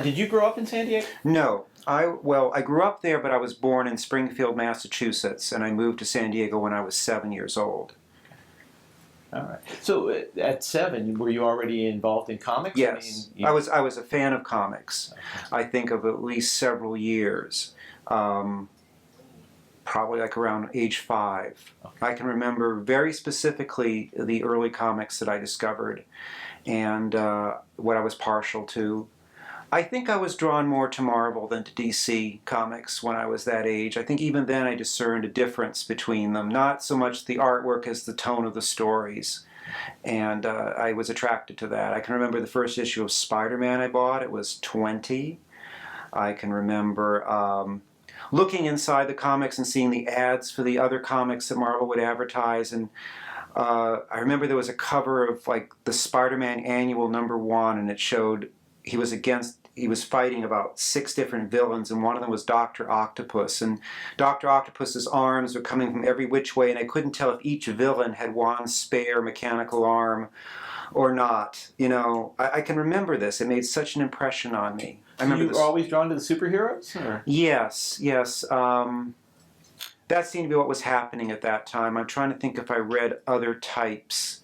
Did you grow up in San Diego? No. I grew up there, but I was born in Springfield, Massachusetts, and I moved to San Diego when I was 7 years old. All right. So at 7, were you already involved in comics? Yes. I was a fan of comics. Okay. I think of at least several years. Probably like around age 5. Okay. I can remember very specifically the early comics that I discovered and what I was partial to. I think I was drawn more to Marvel than to DC comics when I was that age. I think even then I discerned a difference between them, not so much the artwork as the tone of the stories. And I was attracted to that. I can remember the first issue of Spider-Man I bought. It was 20. I can remember looking inside the comics and seeing the ads for the other comics that Marvel would advertise. And I remember there was a cover of like the Spider-Man Annual #1, and it showed he was fighting about 6 different villains, and one of them was Dr. Octopus. And Dr. Octopus's arms were coming from every which way, and I couldn't tell if each villain had one spare mechanical arm or not. You know, I can remember this. It made such an impression on me. So you were always drawn to the superheroes? Or? Yes, yes. That seemed to be what was happening at that time. I'm trying to think if I read other types.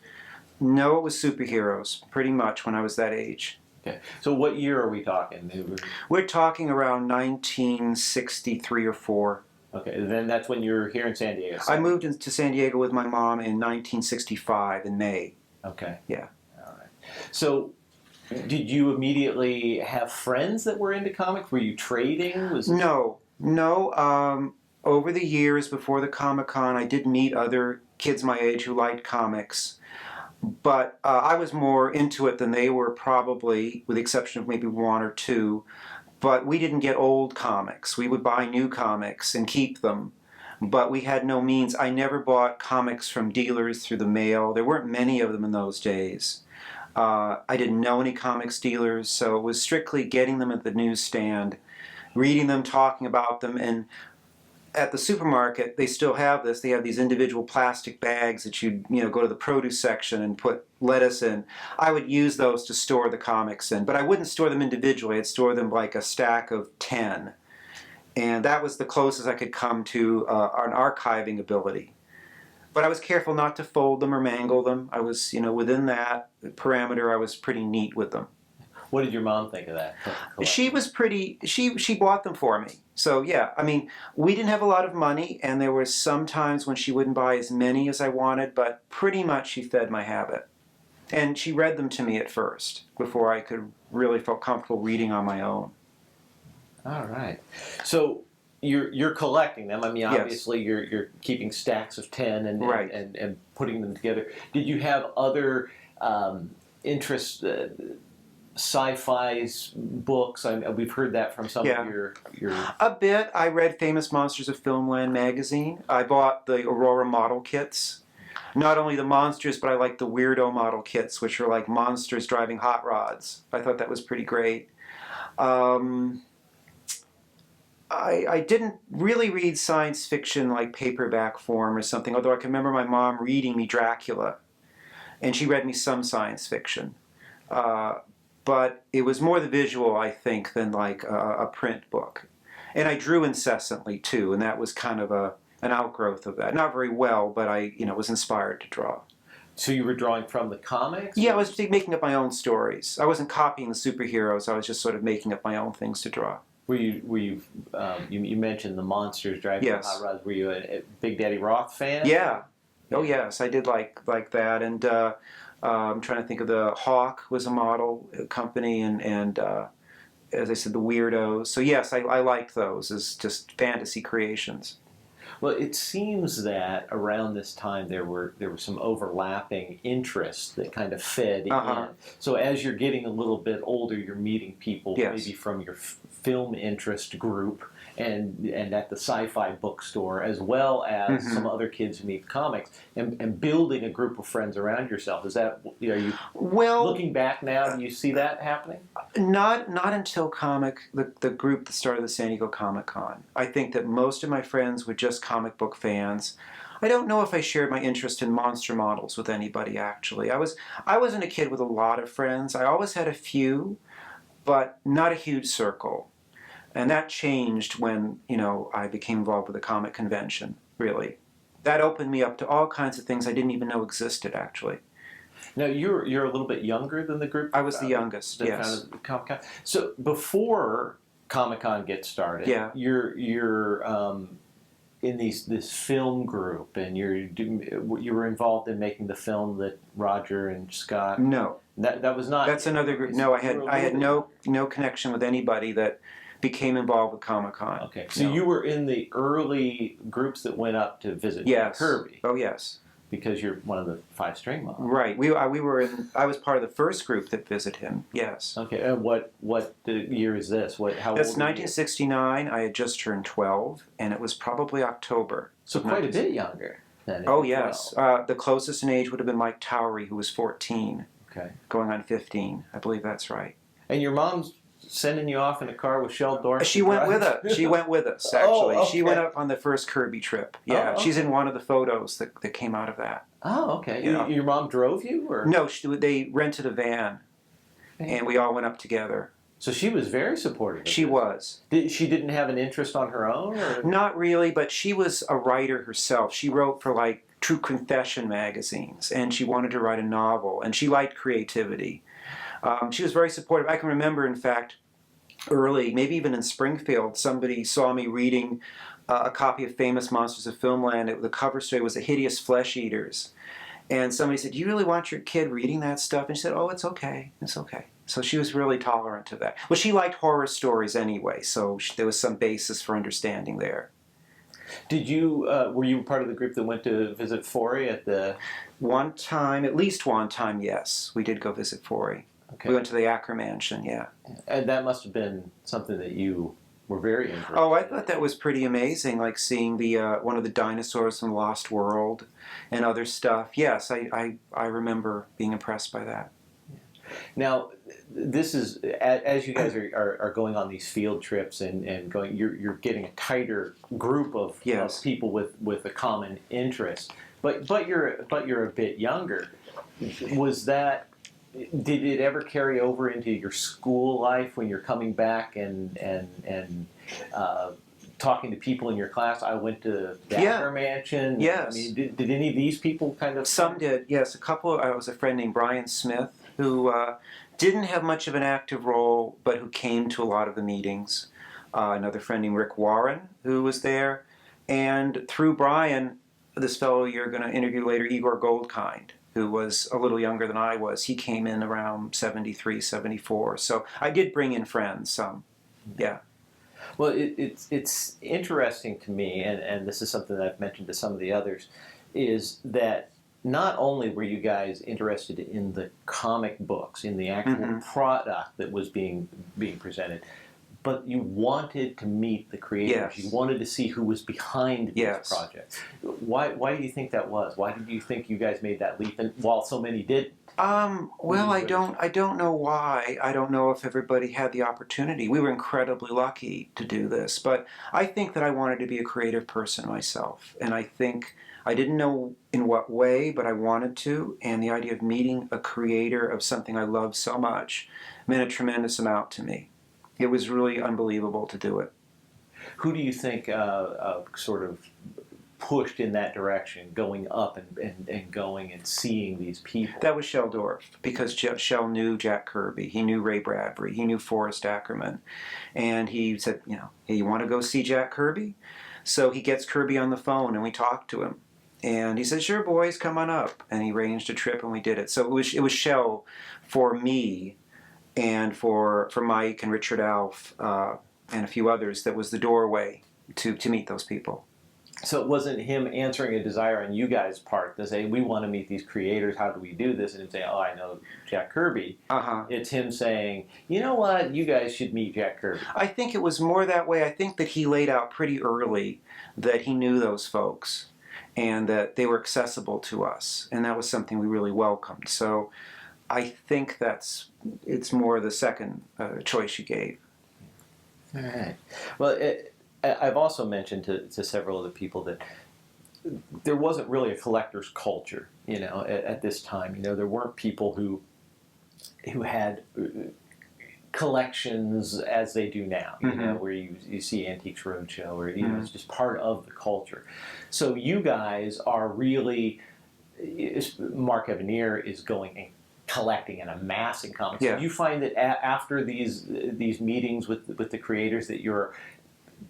No, it was superheroes, pretty much, when I was that age. Okay. So what year are we talking? We're talking around 1963 or 4. Okay, then that's when you're here in San Diego. So. I moved to San Diego with my mom in 1965 in May. Okay. Yeah. All right. So did you immediately have friends that were into comics? Were you trading? No. Over the years before the Comic-Con, I did meet other kids my age who liked comics. But I was more into it than they were, probably, with the exception of maybe 1 or 2. But we didn't get old comics. We would buy new comics and keep them. But we had no means. I never bought comics from dealers through the mail. There weren't many of them in those days. I didn't know any comics dealers, so it was strictly getting them at the newsstand, reading them, talking about them, and at the supermarket, they still have this. They have these individual plastic bags that you go to the produce section and put lettuce in. I would use those to store the comics in, but I wouldn't store them individually. I'd store them like a stack of 10. And that was the closest I could come to an archiving ability. But I was careful not to fold them or mangle them. I was, within that parameter, I was pretty neat with them. What did your mom think of that? She was pretty, she bought them for me. So yeah, I mean, we didn't have a lot of money, and there were some times when she wouldn't buy as many as I wanted, but pretty much she fed my habit. And she read them to me at first, before I could really feel comfortable reading on my own. All right. So you're collecting them. I mean, obviously you're keeping stacks of 10 and putting them together. Did you have other interests? Sci-fi's books. We've heard that from some of your... A bit. I read Famous Monsters of Filmland magazine. I bought the Aurora model kits. Not only the monsters, but I liked the weirdo model kits, which are like monsters driving hot rods. I thought that was pretty great. I didn't really read science fiction like paperback form or something, although I can remember my mom reading me Dracula, and she read me some science fiction. But it was more the visual, I think, than like a print book. And I drew incessantly, too, and that was kind of an outgrowth of that. Not very well, but I was inspired to draw. So you were drawing from the comics? Yeah, I was making up my own stories. I wasn't copying the superheroes. I was just sort of making up my own things to draw. You mentioned the monsters driving hot rods. Were you a Big Daddy Roth fan? Yeah. Oh, yes, I did like that. And I'm trying to think of the Hawk was a model company, and as I said, the Weirdos. So yes, I liked those as just fantasy creations. Well, it seems that around this time there were some overlapping interests that kind of fed in. So as you're getting a little bit older, you're meeting people maybe from your film interest group and at the sci-fi bookstore, as well as some other kids who meet comics, and building a group of friends around yourself. Is that, are you looking back now, do you see that happening? Not until the group that started the San Diego Comic-Con. I think that most of my friends were just comic book fans. I don't know if I shared my interest in monster models with anybody, actually. I wasn't a kid with a lot of friends. I always had a few. but not a huge circle. And that changed when, I became involved with the comic convention, really. That opened me up to all kinds of things I didn't even know existed, actually. Now, you're a little bit younger than the group? I was the youngest, yes. Comic-Con. So before Comic-Con gets started, yeah. you're in this film group, and you were involved in making the film that Roger and Scott... No. That was not... That's another group. No, I had no connection with anybody that became involved with Comic-Con. Okay, so you were in the early groups that went up to visit Kirby. Oh, yes. Because you're one of the 5-string moms. Right. I was part of the first group that visited him, yes. Okay, and what year is this? How old? That's 1969. I had just turned 12, and it was probably October. So quite a bit younger than Oh, yes. The closest in age would have been Mike Towery, who was 14. Okay. Going on 15. I believe that's right. And your mom's sending you off in a car with Shel Dorf? She went with us. She went with us, actually. She went up on the first Kirby trip. Yeah, okay. She's in one of the photos that came out of that. Oh, okay. Your mom drove you? Or? No, they rented a van, and we all went up together. So she was very supportive. She was. She didn't have an interest on her own? Or? Not really, but she was a writer herself. She wrote for, True Confession magazines, and she wanted to write a novel, and she liked creativity. She was very supportive. I can remember, in fact, early, maybe even in Springfield, somebody saw me reading a copy of Famous Monsters of Filmland. The cover story was The Hideous Flesh Eaters. And somebody said, "Do you really want your kid reading that stuff?" And she said, "Oh, it's okay. It's okay." So she was really tolerant of that. Well, she liked horror stories anyway, so there was some basis for understanding there. Were you part of the group that went to visit Forey at the... At least one time, yes. We did go visit Forey. Okay. We went to the Acker Mansion, yeah. And that must have been something that you were very interested in. Oh, I thought that was pretty amazing, like seeing the one of the dinosaurs from Lost World and other stuff. Yes, I remember being impressed by that. Now, this is, as you guys are going on these field trips and going, you're getting a tighter group of people with a common interest. But you're a bit younger. Was that... Did it ever carry over into your school life when you're coming back and talking to people in your class? I went to the Acker Mansion. Yes. I mean, did any of these people kind of... Some did, yes. I was a friend named Brian Smith who didn't have much of an active role, but who came to a lot of the meetings. Another friend named Rick Warren who was there. And through Brian, this fellow you're going to interview later, Igor Goldkind, who was a little younger than I was. He came in around 73, 74. So I did bring in friends, some. Yeah. Well, it's interesting to me, and this is something that I've mentioned to some of the others, is that not only were you guys interested in the comic books, in the actual product that was being presented, but you wanted to meet the creators. You wanted to see who was behind these projects. Why do you think that was? Why did you think you guys made that leap, and while so many didn't? Well, I don't know why. I don't know if everybody had the opportunity. We were incredibly lucky to do this, but I think that I wanted to be a creative person myself, and I think I didn't know in what way, but I wanted to, and the idea of meeting a creator of something I love so much meant a tremendous amount to me. It was really unbelievable to do it. Who do you think sort of pushed in that direction, going up and going and seeing these people? That was Shel Dorf, because Shel knew Jack Kirby. He knew Ray Bradbury. He knew Forrest Ackerman. And he said, hey, you want to go see Jack Kirby? So he gets Kirby on the phone, and we talked to him. And he said, sure, boys, come on up. And he arranged a trip, and we did it. So it was Shel for me, and for Mike and Richard Alf and a few others, that was the doorway to meet those people. So it wasn't him answering a desire on you guys' part to say, we want to meet these creators, how do we do this? And he'd say, oh, I know Jack Kirby. It's him saying, you know what, you guys should meet Jack Kirby. I think it was more that way. I think that he laid out pretty early that he knew those folks and that they were accessible to us. And that was something we really welcomed. So I think it's more the second choice you gave. All right. Well, I've also mentioned to several other people that there wasn't really a collector's culture, at this time. There weren't people who had collections as they do now, you know, where you see Antiques Roadshow, or, you know, it's just part of the culture. So you guys are really, Mark Evanier is going and collecting and amassing comics. Yeah. Do you find that after these meetings with the creators that you're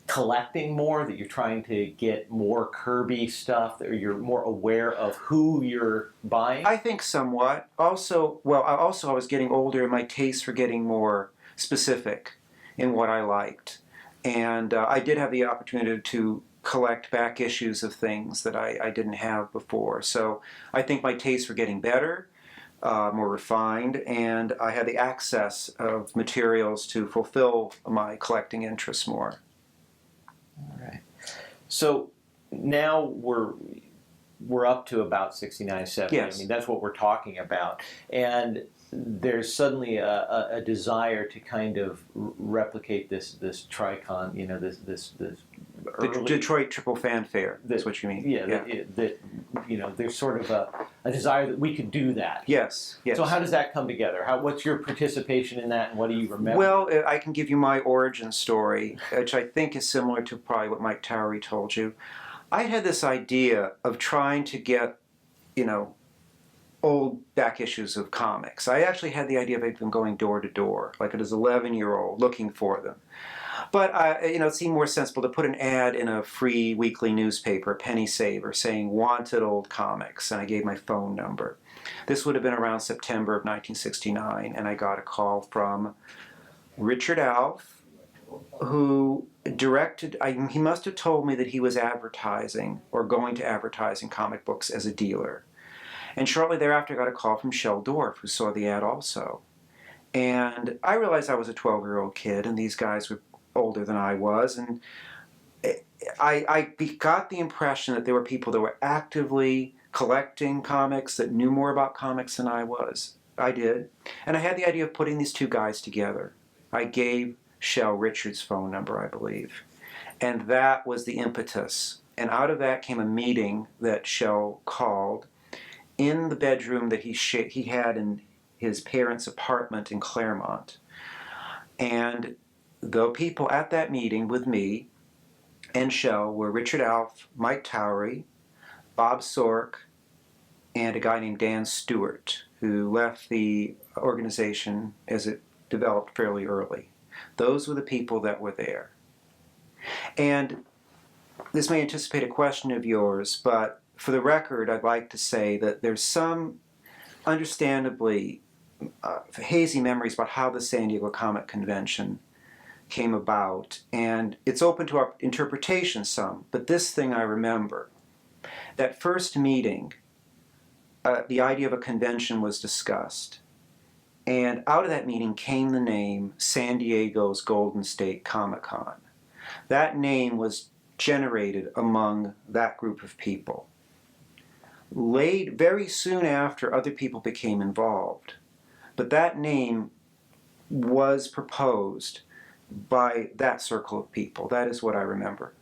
collecting more, that you're trying to get more Kirby stuff, or you're more aware of who you're buying? I think somewhat. Also, I was getting older, and my tastes were getting more specific in what I liked. And I did have the opportunity to collect back issues of things that I didn't have before. So I think my tastes were getting better, more refined, and I had the access of materials to fulfill my collecting interests more. All right. So now we're up to about 69, 70. Yes. I mean, that's what we're talking about. And there's suddenly a desire to kind of replicate this Tricon, you know, this early, The Detroit Triple Fanfare, that's what you mean. Yeah, that you know, there's sort of a desire that we could do that. Yes, yes. So how does that come together? What's your participation in that, and what do you remember? Well, I can give you my origin story, which I think is similar to probably what Mike Towery told you. I had this idea of trying to get, you know, old back issues of comics. I actually had the idea of even going door to door, like as an 11-year-old, looking for them. But you know, it seemed more sensible to put an ad in a free weekly newspaper, a penny saver, saying "wanted old comics," and I gave my phone number. This would have been around September of 1969, and I got a call from Richard Alf, who directed. He must have told me that he was advertising or going to advertise in comic books as a dealer. And shortly thereafter, I got a call from Shel Dorf, who saw the ad also. And I realized I was a 12-year-old kid, and these guys were older than I was. And I got the impression that there were people that were actively collecting comics, that knew more about comics than I was. I did. And I had the idea of putting these two guys together. I gave Shel Richard's phone number, I believe. And that was the impetus. And out of that came a meeting that Shel called in the bedroom that he had in his parents' apartment in Claremont. And the people at that meeting with me and Shel were Richard Alf, Mike Towery, Bob Sork, and a guy named Dan Stewart, who left the organization as it developed fairly early. Those were the people that were there. And this may anticipate a question of yours, but for the record, I'd like to say that there's some understandably hazy memories about how the San Diego Comic Convention came about, and it's open to our interpretation some, but this thing I remember. That first meeting, the idea of a convention was discussed, and out of that meeting came the name San Diego's Golden State Comic-Con. That name was generated among that group of people. Very soon after, other people became involved. But that name was proposed by that circle of people. That is what I remember.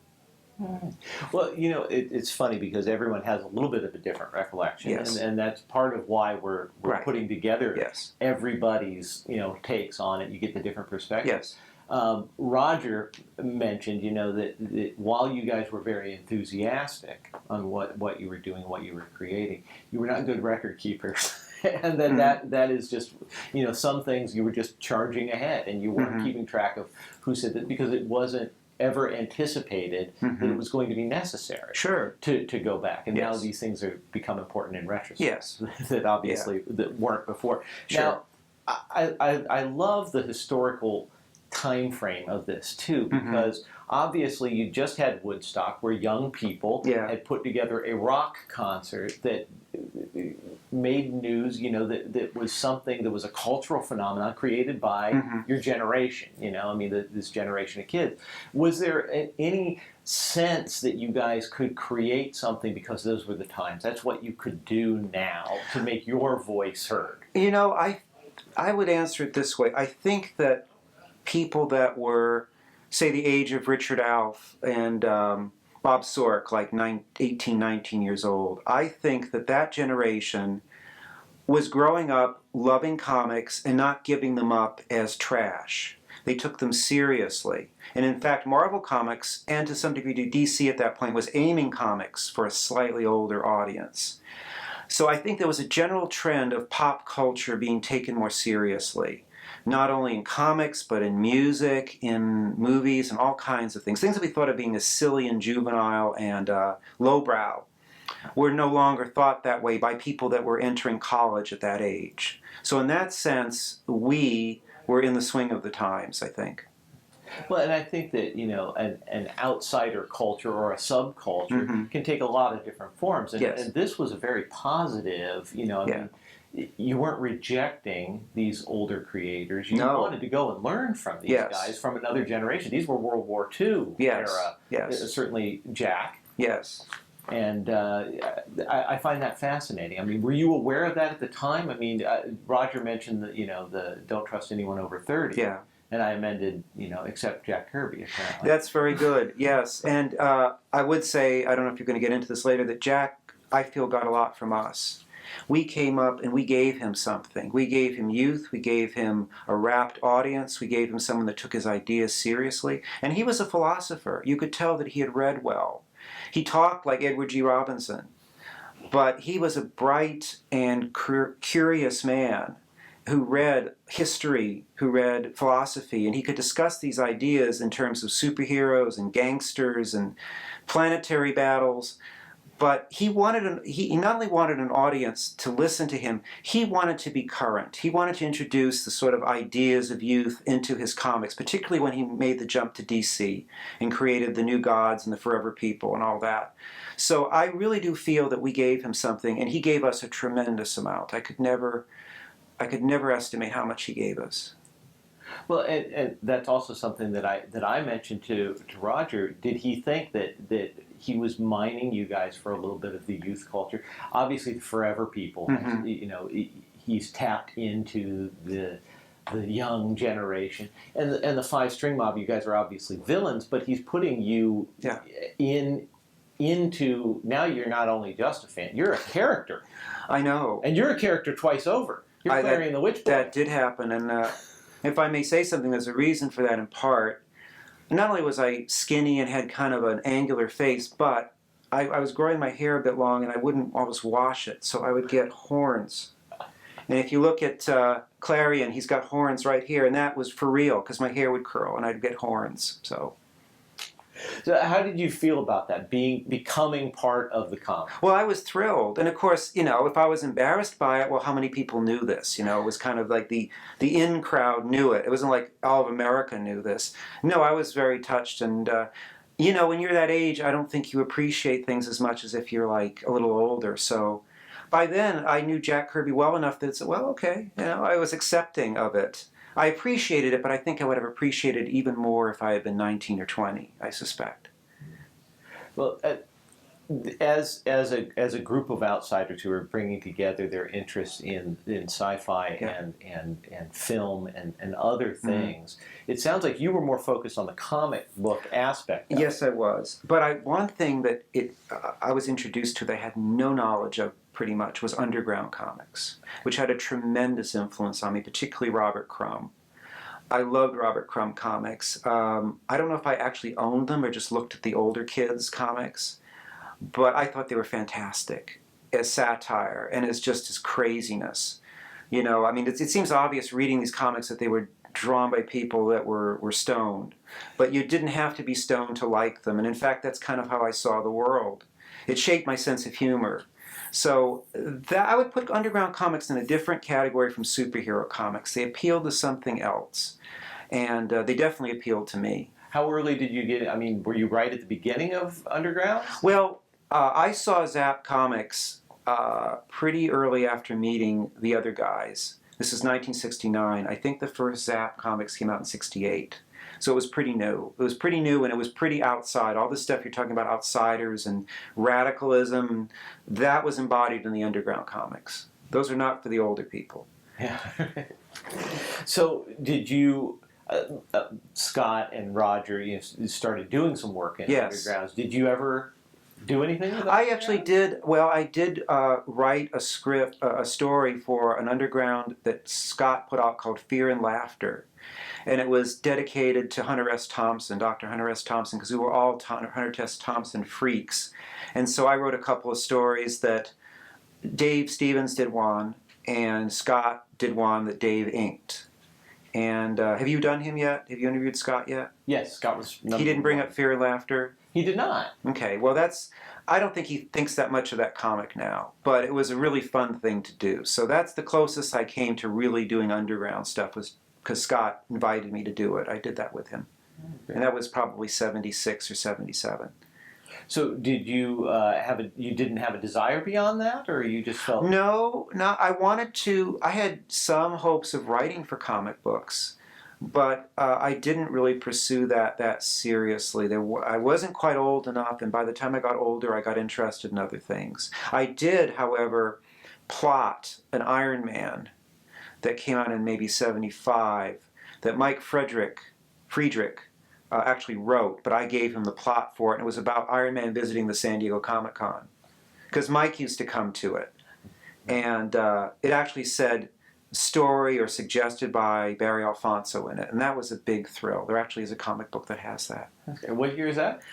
Well, you know, it's funny because everyone has a little bit of a different recollection, Yes. and that's part of why we're Right. putting together Yes. everybody's, you know, takes on it. You get the different perspectives. Yes. Roger mentioned, you know, that while you guys were very enthusiastic on what you were doing, what you were creating, you were not good record keepers. And then that is just, you know, some things you were just charging ahead, and you weren't keeping track of who said that, because it wasn't ever anticipated that it was going to be necessary to go back. And now these things are become important in retrospect that obviously that weren't before. Now, I love the historical time frame of this too, because obviously you just had Woodstock, where young people had put together a rock concert that made news, you know, that was something that was a cultural phenomenon created by your generation, you know, I mean, this generation of kids. Was there any sense that you guys could create something because those were the times? That's what you could do now to make your voice heard. You know, I would answer it this way. I think that people that were, say, the age of Richard Alf and Bob Sork, like 18, 19 years old, I think that generation was growing up loving comics and not giving them up as trash. They took them seriously. And in fact, Marvel Comics, and to some degree DC at that point, was aiming comics for a slightly older audience. So I think there was a general trend of pop culture being taken more seriously, not only in comics, but in music, in movies, and all kinds of things. Things that we thought of being as silly and juvenile and lowbrow were no longer thought that way by people that were entering college at that age. So in that sense, we were in the swing of the times, I think. Well, and I think that, an outsider culture or a subculture can take a lot of different forms. And this was a very positive, I mean, you weren't rejecting these older creators. You wanted to go and learn from these guys from another generation. These were World War II era. Certainly Jack. Yes. And I find that fascinating. I mean, were you aware of that at the time? I mean, Roger mentioned that, the don't trust anyone over 30. Yeah. And I amended, except Jack Kirby, apparently. That's very good, yes. And I would say, I don't know if you're going to get into this later, that Jack, I feel, got a lot from us. We came up and we gave him something. We gave him youth. We gave him a rapt audience. We gave him someone that took his ideas seriously. And he was a philosopher. You could tell that he had read well. He talked like Edward G. Robinson. But he was a bright and curious man who read history, who read philosophy, and he could discuss these ideas in terms of superheroes and gangsters and planetary battles. But he not only wanted an audience to listen to him, he wanted to be current. He wanted to introduce the sort of ideas of youth into his comics, particularly when he made the jump to DC and created the New Gods and the Forever People and all that. So I really do feel that we gave him something, and he gave us a tremendous amount. I could never estimate how much he gave us. Well, and that's also something that I mentioned to Roger. Did he think that he was mining you guys for a little bit of the youth culture? Obviously, the Forever People. He's tapped into the young generation, and the Five String Mob. You guys are obviously villains, but he's putting you into now. You're not only just a fan; you're a character. I know, and you're a character twice over. You're Clary and the Witch Boy. That did happen, and if I may say something, there's a reason for that in part. Not only was I skinny and had kind of an angular face, but I was growing my hair a bit long, and I wouldn't always wash it, so I would get horns. And if you look at Clarion, he's got horns right here, and that was for real, because my hair would curl, and I'd get horns. So how did you feel about that, becoming part of the comic? Well, I was thrilled. And of course, if I was embarrassed by it, well, how many people knew this? It was kind of like the in crowd knew it. It wasn't like all of America knew this. No, I was very touched. And, when you're that age, I don't think you appreciate things as much as if you're like a little older. So by then, I knew Jack Kirby well enough that, well, okay, I was accepting of it. I appreciated it, but I think I would have appreciated it even more if I had been 19 or 20, I suspect. Well, as a group of outsiders who are bringing together their interests in sci-fi and film and other things, it sounds like you were more focused on the comic book aspect of Yes, I was. But one thing that I was introduced to that I had no knowledge of pretty much was underground comics, which had a tremendous influence on me, particularly Robert Crumb. I loved Robert Crumb comics. I don't know if I actually owned them or just looked at the older kids' comics, but I thought they were fantastic as satire and as just as craziness. It seems obvious reading these comics that they were drawn by people that were stoned, but you didn't have to be stoned to like them. And in fact, that's kind of how I saw the world. It shaped my sense of humor. So I would put underground comics in a different category from superhero comics. They appealed to something else, and they definitely appealed to me. How early did you get? I mean, were you right at the beginning of underground? Well, I saw Zap Comics pretty early after meeting the other guys. This is 1969. I think the first Zap Comics came out in '68. So it was pretty new. It was pretty new, and it was pretty outside. All this stuff you're talking about, outsiders and radicalism, that was embodied in the underground comics. Those are not for the older people. Yeah. So did you, Scott and Roger, started doing some work in undergrounds. Did you ever do anything with that? I actually did. Well, I did write a script, a story for an underground that Scott put out called Fear and Laughter. And it was dedicated to Hunter S. Thompson, Dr. Hunter S. Thompson, because we were all Hunter S. Thompson freaks. And so I wrote a couple of stories that Dave Stevens did one, and Scott did one that Dave inked. And have you done him yet? Have you interviewed Scott yet? Yes, Scott was. He didn't bring up Fear and Laughter? He did not. Okay, well I don't think he thinks that much of that comic now, but it was a really fun thing to do. So that's the closest I came to really doing underground stuff, was because Scott invited me to do it. I did that with him. Okay. And that was probably 76 or 77. So did you you didn't have a desire beyond that, or you just felt? No, I wanted to. I had some hopes of writing for comic books, but I didn't really pursue that seriously. I wasn't quite old enough, and by the time I got older, I got interested in other things. I did, however, plot an Iron Man that came out in maybe 75 that Mike Friedrich actually wrote, but I gave him the plot for it, and it was about Iron Man visiting the San Diego Comic-Con, because Mike used to come to it. And it actually said story or suggested by Barry Alfonso in it, and that was a big thrill. There actually is a comic book that has that. Okay. What year is that?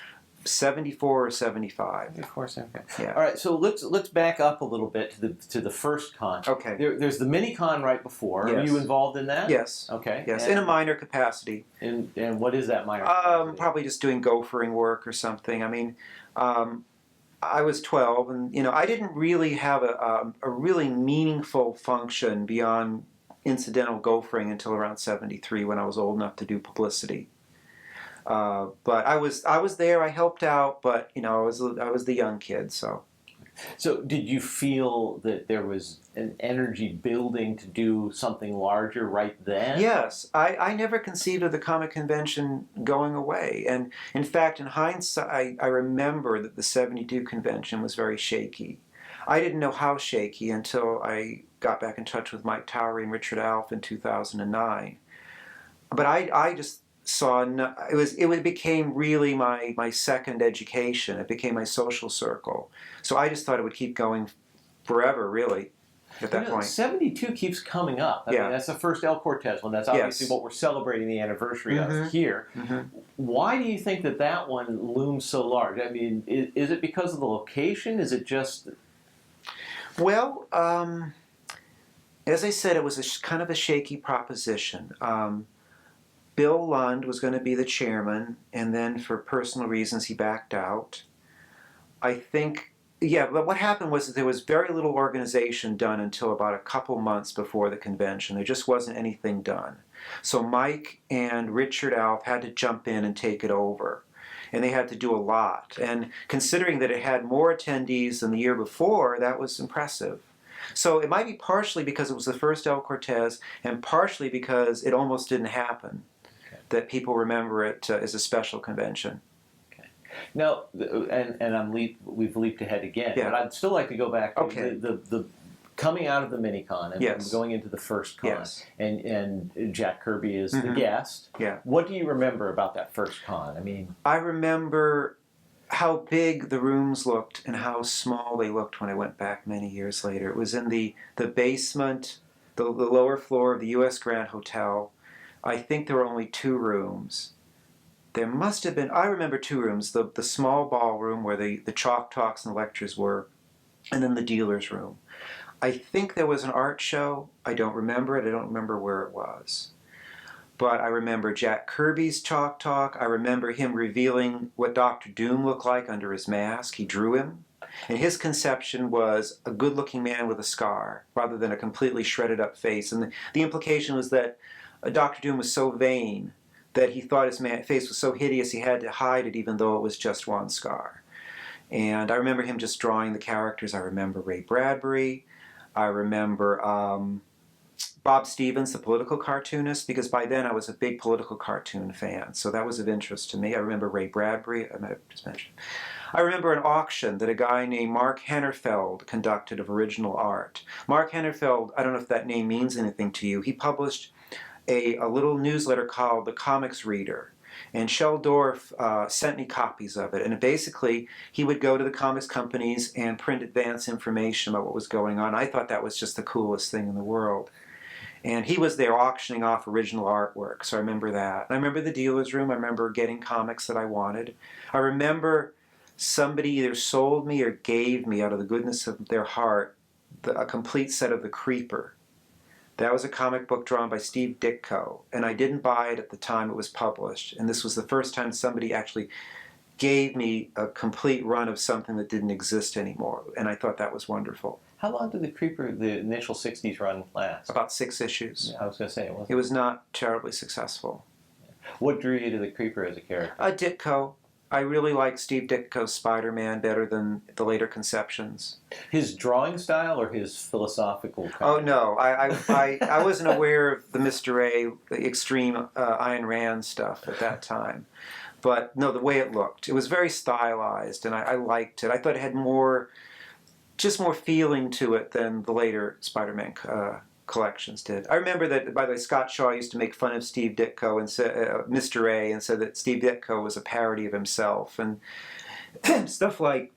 74 or 75. 74, 75. Yeah. All right, so let's back up a little bit to the first con. Okay. There's the mini con right before. Yes. Are you involved in that? Yes. Okay. Yes, in a minor capacity. And what is that minor capacity? Probably just doing gophering work or something. I mean, I was 12, and I didn't really have a really meaningful function beyond incidental gophering until around 73, when I was old enough to do publicity. But I was there. I helped out, but I was the young kid. So did you feel that there was an energy building to do something larger right then? Yes, I never conceived of the comic convention going away. And in fact, in hindsight, I remember that the 72 convention was very shaky. I didn't know how shaky until I got back in touch with Mike Towery and Richard Alf in 2009. But I just saw it became really my second education. It became my social circle. So I just thought it would keep going forever, really, at that point. 72 keeps coming up. I mean, that's the first El Cortez one. That's obviously what we're celebrating the anniversary of here. Mm-hmm. Why do you think that one looms so large? I mean, is it because of the location? Is it just... Well, as I said, it was kind of a shaky proposition. Bill Lund was going to be the chairman, and then for personal reasons he backed out. I think, but what happened was that there was very little organization done until about a couple months before the convention. There just wasn't anything done. So Mike and Richard Alf had to jump in and take it over. And they had to do a lot. And considering that it had more attendees than the year before, that was impressive. So it might be partially because it was the first El Cortez, and partially because it almost didn't happen, that people remember it as a special convention. Okay. Now, and we've leaped ahead again, but I'd still like to go back to the coming out of the mini-con and going into the first con, and Jack Kirby is the guest. Yeah. What do you remember about that first con? I mean, I remember how big the rooms looked and how small they looked when I went back many years later. It was in the basement, the lower floor of the U.S. Grand Hotel. I think there were only 2 rooms. There must have been, I remember 2 rooms, the small ballroom where the chalk talks and lectures were, and then the dealer's room. I think there was an art show. I don't remember it. I don't remember where it was. But I remember Jack Kirby's chalk talk. I remember him revealing what Dr. Doom looked like under his mask. He drew him. And his conception was a good-looking man with a scar, rather than a completely shredded up face. And the implication was that Dr. Doom was so vain that he thought his face was so hideous he had to hide it, even though it was just one scar. And I remember him just drawing the characters. I remember Ray Bradbury. I remember Bob Stevens, the political cartoonist, because by then I was a big political cartoon fan, so that was of interest to me. I remember Ray Bradbury, I might have just mentioned. I remember an auction that a guy named Mark Hennerfeld conducted of original art. Mark Hennerfeld, I don't know if that name means anything to you, he published a little newsletter called The Comics Reader. And Sheldorf sent me copies of it. And basically, he would go to the comics companies and print advance information about what was going on. I thought that was just the coolest thing in the world. And he was there auctioning off original artwork, so I remember that. And I remember the dealer's room. I remember getting comics that I wanted. I remember somebody either sold me or gave me, out of the goodness of their heart, a complete set of The Creeper. That was a comic book drawn by Steve Ditko, and I didn't buy it at the time it was published. And this was the first time somebody actually gave me a complete run of something that didn't exist anymore, and I thought that was wonderful. How long did the Creeper, the initial 60s run, last? About 6 issues. Yeah, I was going to say, it was not terribly successful. What drew you to the Creeper as a character? Ditko. I really like Steve Ditko's Spider-Man better than the later conceptions. His drawing style or his philosophical kind? Oh, no. I wasn't aware of the Mr. A, the extreme Ayn Rand stuff at that time. But, no, the way it looked. It was very stylized, and I liked it. I thought it had more feeling to it than the later Spider-Man collections did. I remember that, by the way, Scott Shaw used to make fun of Steve Ditko and said, Mr. A, and said that Steve Ditko was a parody of himself. And stuff like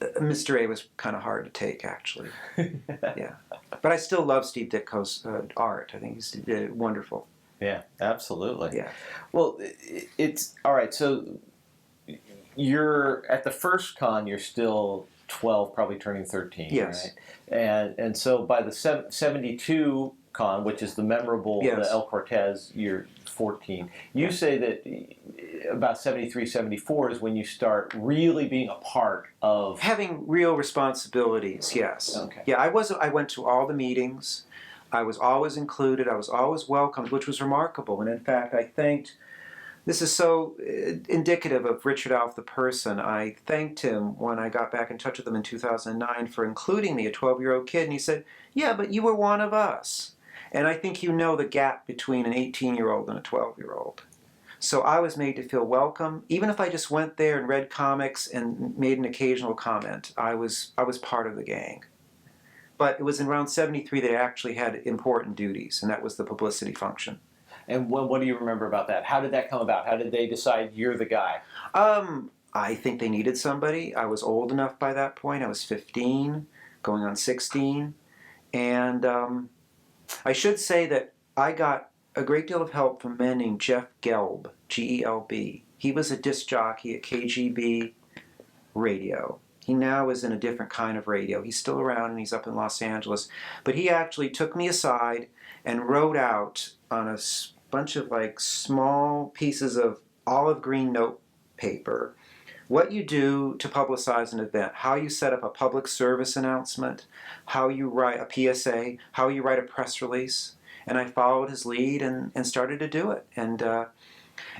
Mr. A was kind of hard to take, actually. Yeah. But I still love Steve Ditko's art. I think he's wonderful. Yeah, absolutely. Yeah. Well, it's all right. So you're at the first con. You're still 12, probably turning 13. Yes. Right? And so by the 72 con, which is the memorable, yes, the El Cortez, you're 14. You say that about 73, 74 is when you start really being a part of having real responsibilities. Yes. Okay. Yeah, I went to all the meetings. I was always included. I was always welcomed, which was remarkable. And in fact, I thanked, this is so indicative of Richard Alf the person, I thanked him when I got back in touch with him in 2009 for including me, a 12-year-old kid. And he said, yeah, but you were one of us. And I think you know the gap between an 18-year-old and a 12-year-old. So I was made to feel welcome. Even if I just went there and read comics and made an occasional comment, I was part of the gang. But it was in around 73 that I actually had important duties, and that was the publicity function. And what do you remember about that? How did that come about? How did they decide you're the guy? I think they needed somebody. I was old enough by that point. I was 15, going on 16. And I should say that I got a great deal of help from a man named Jeff Gelb, G-E-L-B. He was a disc jockey at KGB Radio. He now is in a different kind of radio. He's still around and he's up in Los Angeles. But he actually took me aside and wrote out on a bunch of like small pieces of olive green note paper what you do to publicize an event, how you set up a public service announcement, how you write a PSA, how you write a press release. And I followed his lead and started to do it. And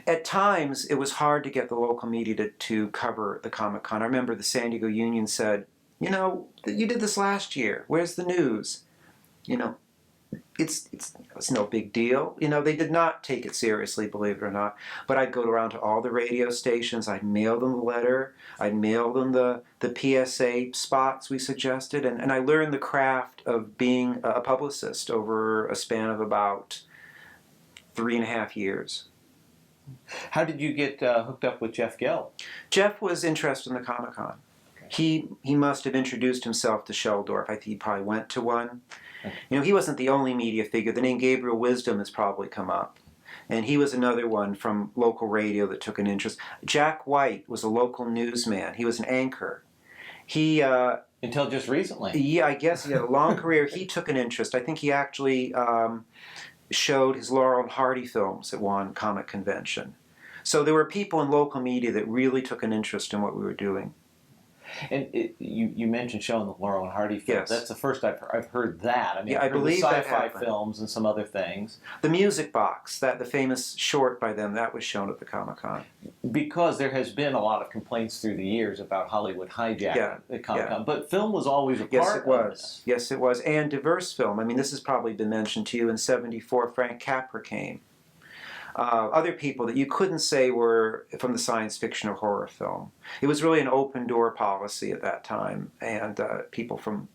at times, it was hard to get the local media to cover the Comic-Con. I remember the San Diego Union said, you know, you did this last year. Where's the news? You know, it's no big deal. You know, they did not take it seriously, believe it or not. But I'd go around to all the radio stations. I'd mail them the letter. I'd mail them the PSA spots we suggested. And I learned the craft of being a publicist over a span of about 3.5 years. How did you get hooked up with Jeff Gelb? Jeff was interested in the Comic-Con. Okay. He must have introduced himself to Sheldorf. I think he probably went to one. Okay. You know, he wasn't the only media figure. The name Gabriel Wisdom has probably come up. And he was another one from local radio that took an interest. Jack White was a local newsman. He was an anchor. He until just recently. Yeah, I guess he had a long career. He took an interest. I think he actually showed his Laurel and Hardy films at one comic convention. So there were people in local media that really took an interest in what we were doing. And you mentioned showing the Laurel and Hardy films. Yes. That's the first I've heard that. I mean, yeah, I've heard I believe the that sci-fi happened. films and some other things. The Music Box, the famous short by them, that was shown at the Comic-Con. Because there has been a lot of complaints through the years about Hollywood hijacking the Comic-Con. But film was always a part of this. Yes, it was. And diverse film. I mean, this has probably been mentioned to you. In 74, Frank Capra came. Other people that you couldn't say were from the science fiction or horror film. It was really an open door policy at that time, and people from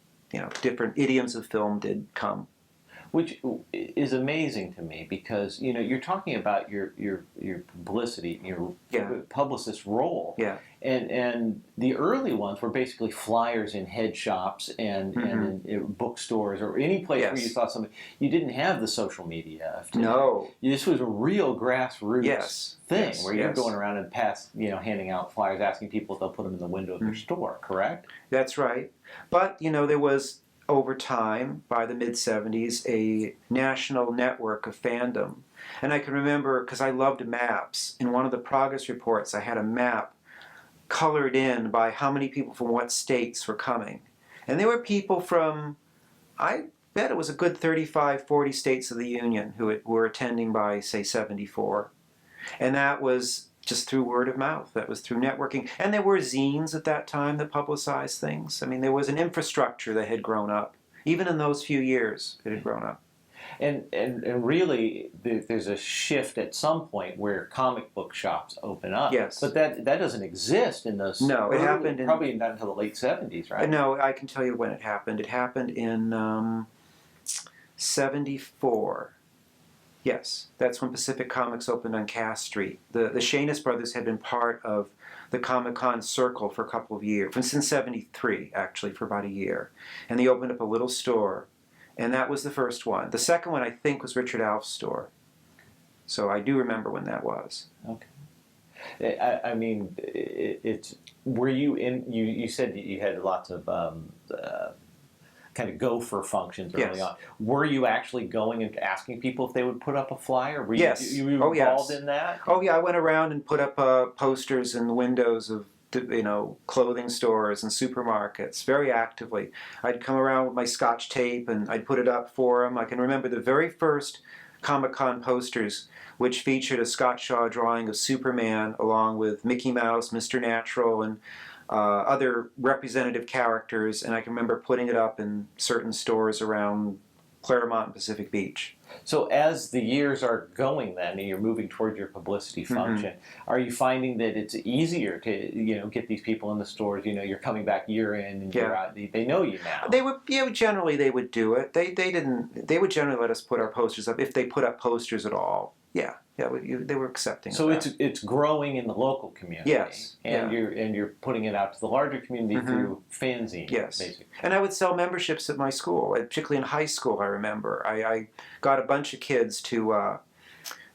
different idioms of film did come. which is amazing to me because you're talking about your publicity, your publicist role, and the early ones were basically flyers in head shops and in bookstores or any place where you thought somebody. You didn't have the social media. No, this was a real grassroots thing where you're going around and handing out flyers, asking people if they'll put them in the window of their store. Correct? That's right. But there was, over time, by the mid-'70s, a national network of fandom. And I can remember, because I loved maps, in one of the progress reports I had a map colored in by how many people from what states were coming. And there were people from, I bet it was a good 35, 40 states of the Union who were attending by, say, 74. And that was just through word of mouth. That was through networking. And there were zines at that time that publicized things. I mean, there was an infrastructure that had grown up. Even in those few years, it had grown up. And really, there's a shift at some point where comic book shops open up. Yes. But that doesn't exist in those... No, it happened probably not until the late 70s, right? No, I can tell you when it happened. It happened in 74. Yes, that's when Pacific Comics opened on Cass Street. The Shanus brothers had been part of the Comic-Con circle for a couple of years, since 73, actually, for about a year. And they opened up a little store, and that was the first one. The second one, I think, was Richard Alf's store. So I do remember when that was. Okay. I mean, were you in, you said that you had lots of kind of gopher functions early on. Were you actually going and asking people if they would put up a flyer? Were you involved in that? Oh yeah, I went around and put up posters in the windows of clothing stores and supermarkets very actively. I'd come around with my Scotch tape and I'd put it up for them. I can remember the very first Comic-Con posters, which featured a Scott Shaw drawing of Superman along with Mickey Mouse, Mr. Natural, and other representative characters, and I can remember putting it up in certain stores around Claremont and Pacific Beach. So as the years are going then, and you're moving toward your publicity function, are you finding that it's easier to get these people in the stores? You're coming back year in and year out. They know you now. They would generally they would do it. They would generally let us put our posters up if they put up posters at all. Yeah, they were accepting. So of that. it's growing in the local community. Yes, and you're putting it out to the larger community through fanzines. Yes, basically. And I would sell memberships at my school, particularly in high school. I remember I got a bunch of kids to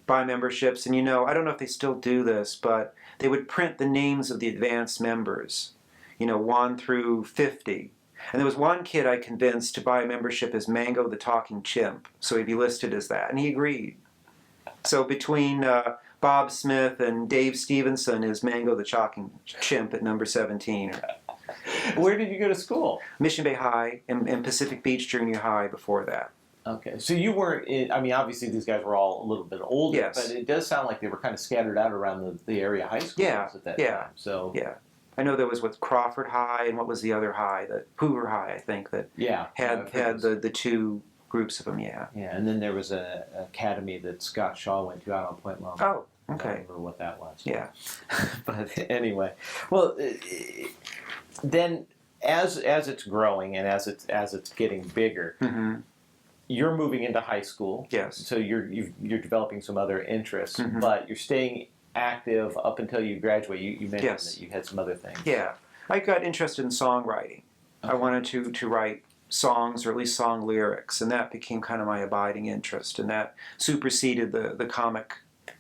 buy memberships, and I don't know if they still do this, but they would print the names of the advanced members, 1 through 50. And there was one kid I convinced to buy a membership as Mango the Talking Chimp, so he'd be listed as that, and he agreed. So between Bob Smith and Dave Stevenson is Mango the Talking Chimp at number 17. Where did you go to school? Mission Bay High and Pacific Beach Junior High before that. Okay, so you weren't obviously these guys were all a little bit older, but it does sound like they were kind of scattered out around the area high schools at that time. So I know there was Crawford High and what was the other high, Hoover High, I think, that had the two groups of them, Yeah, and then there was an academy that Scott Shaw went to out on Point Loma. Oh, okay. I don't remember what that was. Yeah. But anyway, well, then as it's growing and as it's getting bigger, you're moving into high school. Yes. So you're developing some other interests, but you're staying active up until you graduate. You mentioned that you had some other things. Yeah, I got interested in songwriting. Okay. I wanted to write songs, or at least song lyrics, and that became kind of my abiding interest, and that superseded the comic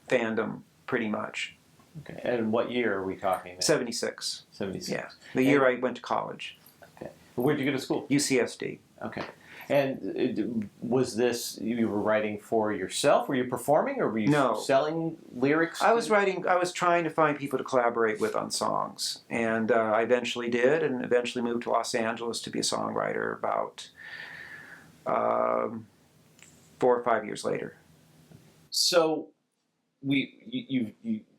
fandom pretty much. Okay, and what year are we talking about? 76. 76. Yeah, the year I went to college. Okay. Where'd you go to school? UCSD. Okay. And was this, you were writing for yourself? Were you performing, or were you selling lyrics? I was trying to find people to collaborate with on songs. And I eventually did, and eventually moved to Los Angeles to be a songwriter about 4 or 5 years later. So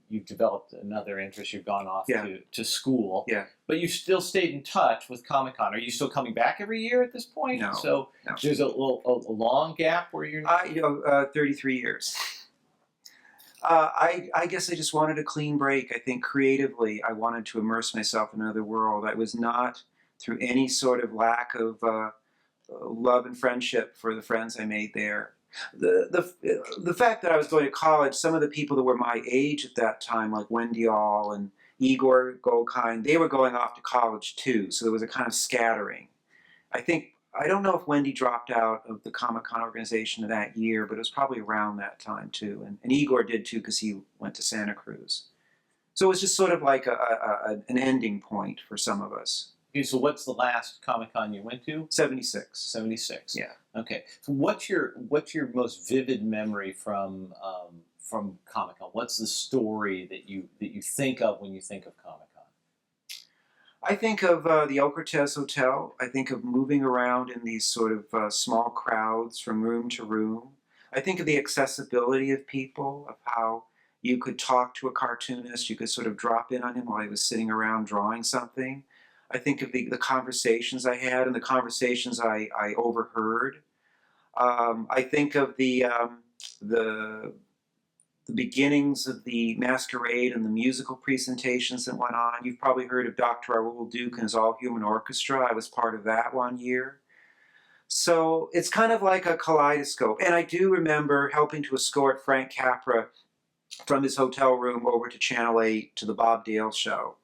you've developed another interest. You've gone off to school. Yeah. But you still stayed in touch with Comic-Con. Are you still coming back every year at this point? No. So there's a long gap where you're not... 33 years. I guess I just wanted a clean break. I think creatively I wanted to immerse myself in another world. I was not, through any sort of lack of love and friendship for the friends I made there. The fact that I was going to college, some of the people that were my age at that time, like Wendy All and Igor Golkind, they were going off to college too, so there was a kind of scattering. I don't know if Wendy dropped out of the Comic-Con organization that year, but it was probably around that time too. And Igor did too, because he went to Santa Cruz. So it was just sort of like an ending point for some of us. Okay, so what's the last Comic-Con you went to? 76. 76. Yeah. Okay. So what's your most vivid memory from Comic-Con? What's the story that you think of when you think of Comic-Con? I think of the El Cortez Hotel. I think of moving around in these sort of small crowds from room to room. I think of the accessibility of people, of how you could talk to a cartoonist, you could sort of drop in on him while he was sitting around drawing something. I think of the conversations I had and the conversations I overheard. I think of the beginnings of the masquerade and the musical presentations that went on. You've probably heard of Dr. Raoul Duke and his All-Human Orchestra. I was part of that one year. So it's kind of like a kaleidoscope. And I do remember helping to escort Frank Capra from his hotel room over to Channel 8 to the Bob Dale show.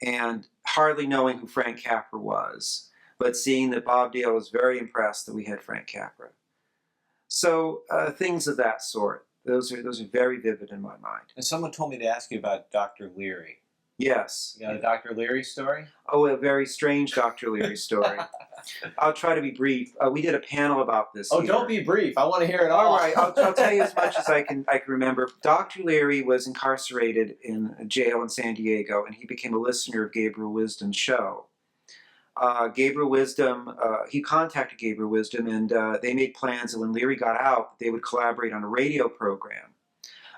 And hardly knowing who Frank Capra was, but seeing that Bob Dale was very impressed that we had Frank Capra. So things of that sort. Those are very vivid in my mind. And someone told me to ask you about Dr. Leary. Yes. You got a Dr. Leary story? Oh, a very strange Dr. Leary story. I'll try to be brief. We did a panel about this. Oh, don't be brief. I want to hear it all. All right, I'll tell you as much as I can remember. Dr. Leary was incarcerated in a jail in San Diego, and he became a listener of Gabriel Wisdom's show. Gabriel Wisdom, he contacted Gabriel Wisdom, and they made plans that when Leary got out, they would collaborate on a radio program.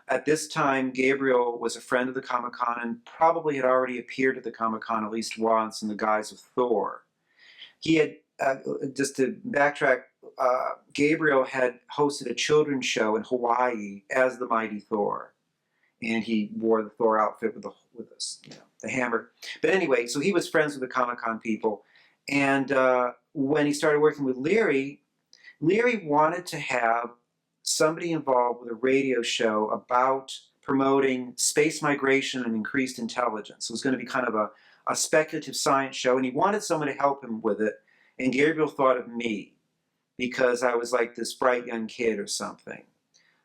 At this time, Gabriel was a friend of the Comic-Con and probably had already appeared at the Comic-Con at least once in the guise of Thor. He had, just to backtrack, Gabriel had hosted a children's show in Hawaii as the Mighty Thor. And he wore the Thor outfit with the hammer. But anyway, so he was friends with the Comic-Con people. And when he started working with Leary, Leary wanted to have somebody involved with a radio show about promoting space migration and increased intelligence. It was going to be kind of a speculative science show, and he wanted someone to help him with it. And Gabriel thought of me because I was like this bright young kid or something.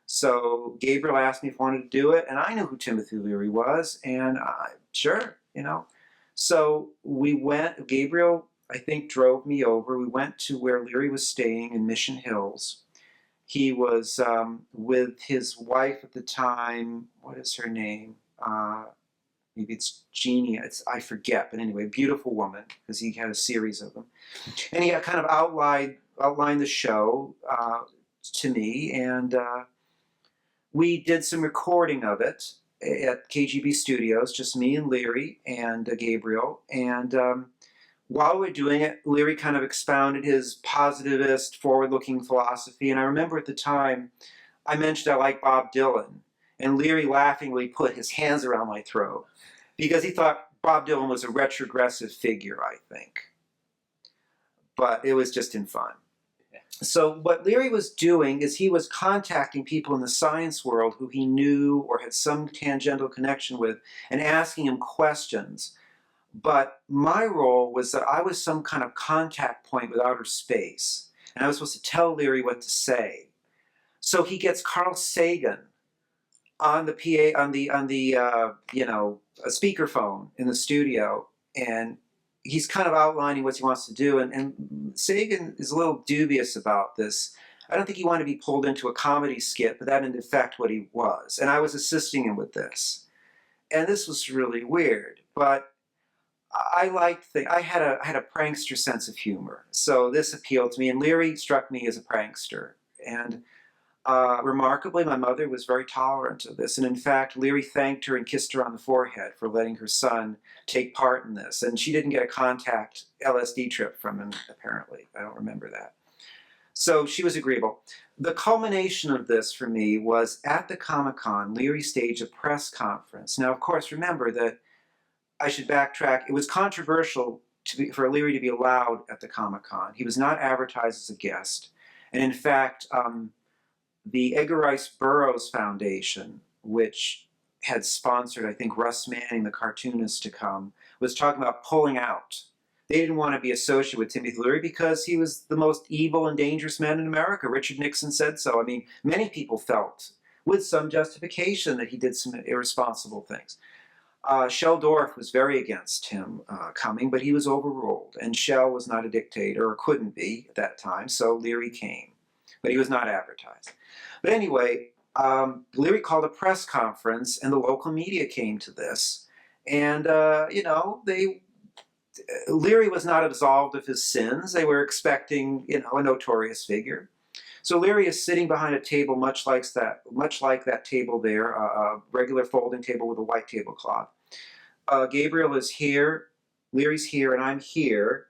So Gabriel asked me if I wanted to do it, and I knew who Timothy Leary was, and sure, you know. So we went, Gabriel, I think, drove me over. We went to where Leary was staying in Mission Hills. He was with his wife at the time. What is her name? Maybe it's Jeannie. I forget. But anyway, beautiful woman, because he had a series of them. And he kind of outlined the show to me, and we did some recording of it at KGB Studios, just me and Leary and Gabriel. And while we were doing it, Leary kind of expounded his positivist, forward-looking philosophy. And I remember at the time, I mentioned I like Bob Dylan. And Leary laughingly put his hands around my throat because he thought Bob Dylan was a retrogressive figure, I think. But it was just in fun. So what Leary was doing is he was contacting people in the science world who he knew or had some tangential connection with and asking them questions. But my role was that I was some kind of contact point with outer space, and I was supposed to tell Leary what to say. So he gets Carl Sagan on the PA on the a speakerphone in the studio, and he's kind of outlining what he wants to do. And Sagan is a little dubious about this. I don't think he wanted to be pulled into a comedy skit, but that in effect what he was. And I was assisting him with this, and this was really weird, but I had a prankster sense of humor, so this appealed to me, and Leary struck me as a prankster. And remarkably, my mother was very tolerant of this, and in fact, Leary thanked her and kissed her on the forehead for letting her son take part in this, and she didn't get a contact LSD trip from him, apparently. I don't remember that. So she was agreeable. The culmination of this for me was at the Comic-Con, Leary staged a press conference. Now, of course, remember that I should backtrack. It was controversial for Leary to be allowed at the Comic-Con. He was not advertised as a guest. And in fact, the Edgar Rice Burroughs Foundation, which had sponsored, I think, Russ Manning, the cartoonist, to come, was talking about pulling out. They didn't want to be associated with Timothy Leary because he was the most evil and dangerous man in America. Richard Nixon said so. I mean, many people felt, with some justification, that he did some irresponsible things. Shel Dorff was very against him coming, but he was overruled. And Shel was not a dictator, or couldn't be at that time, so Leary came. But he was not advertised. But anyway, Leary called a press conference, and the local media came to this. And, you know, Leary was not absolved of his sins. They were expecting, you know, a notorious figure. So Leary is sitting behind a table much like that table there, a regular folding table with a white tablecloth. Gabriel is here, Leary's here, and I'm here.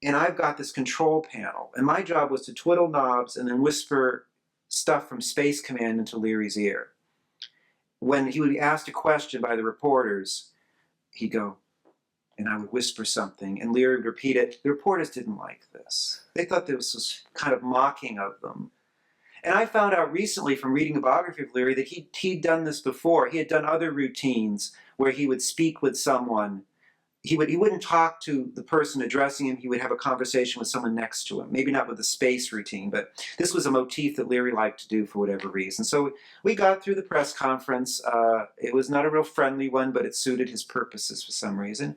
And I've got this control panel. And my job was to twiddle knobs and then whisper stuff from Space Command into Leary's ear. When he would be asked a question by the reporters, he'd go, and I would whisper something, and Leary would repeat it. The reporters didn't like this. They thought this was kind of mocking of them. And I found out recently from reading a biography of Leary that he'd done this before. He had done other routines where he would speak with someone. He wouldn't talk to the person addressing him. He would have a conversation with someone next to him. Maybe not with the space routine, but this was a motif that Leary liked to do for whatever reason. So we got through the press conference. It was not a real friendly one, but it suited his purposes for some reason.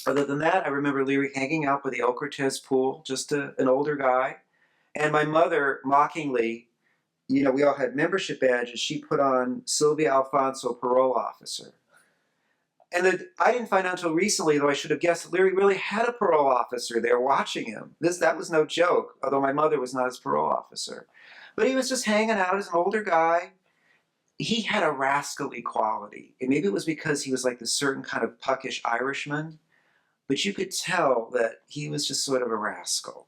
Other than that, I remember Leary hanging out by the El Cortez pool, just an older guy. And my mother, mockingly, you know, we all had membership badges. She put on Sylvia Alfonso, parole officer. And I didn't find out until recently, though I should have guessed, that Leary really had a parole officer there watching him. That was no joke, although my mother was not his parole officer. But he was just hanging out as an older guy. He had a rascally quality. And maybe it was because he was like this certain kind of puckish Irishman. But you could tell that he was just sort of a rascal.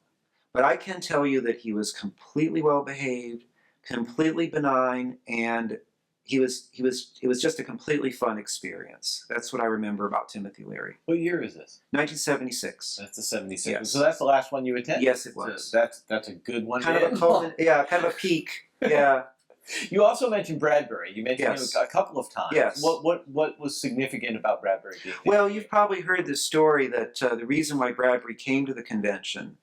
But I can tell you that he was completely well-behaved, completely benign, and it was just a completely fun experience. That's what I remember about Timothy Leary. What year is this? 1976. That's the 76. Yes. So that's the last one you attended? Yes, it was. So that's a good one. Kind of a peak. Yeah. You also mentioned Bradbury. You mentioned Yes. him a couple of times. Yes. What was significant about Bradbury? Well, you've probably heard the story that the reason why Bradbury came to the convention.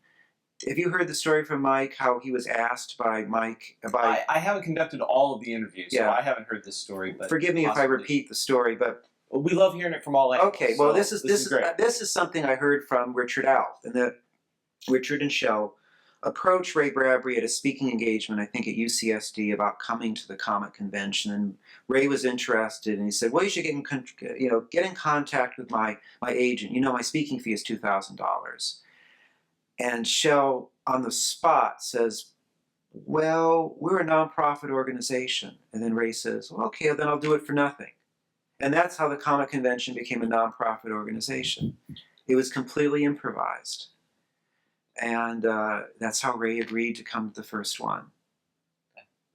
Have you heard the story from Mike, how he was asked by Mike? I haven't conducted all of the interviews, so Yeah. I haven't heard this story. But forgive me if I repeat the story, but we love hearing it from all angles. okay. Well, so this is something I heard from Richard Alf, and that Richard and Shel approached Ray Bradbury at a speaking engagement, I think at UCSD, about coming to the comic convention, and Ray was interested, and he said, "Well, you should get in contact with my agent. You know, my speaking fee is $2,000." And Shel, on the spot, says, "Well, we're a nonprofit organization." And then Ray says, "Well, okay, then I'll do it for nothing." And that's how the comic convention became a nonprofit organization. It was completely improvised. And that's how Ray agreed to come to the first one.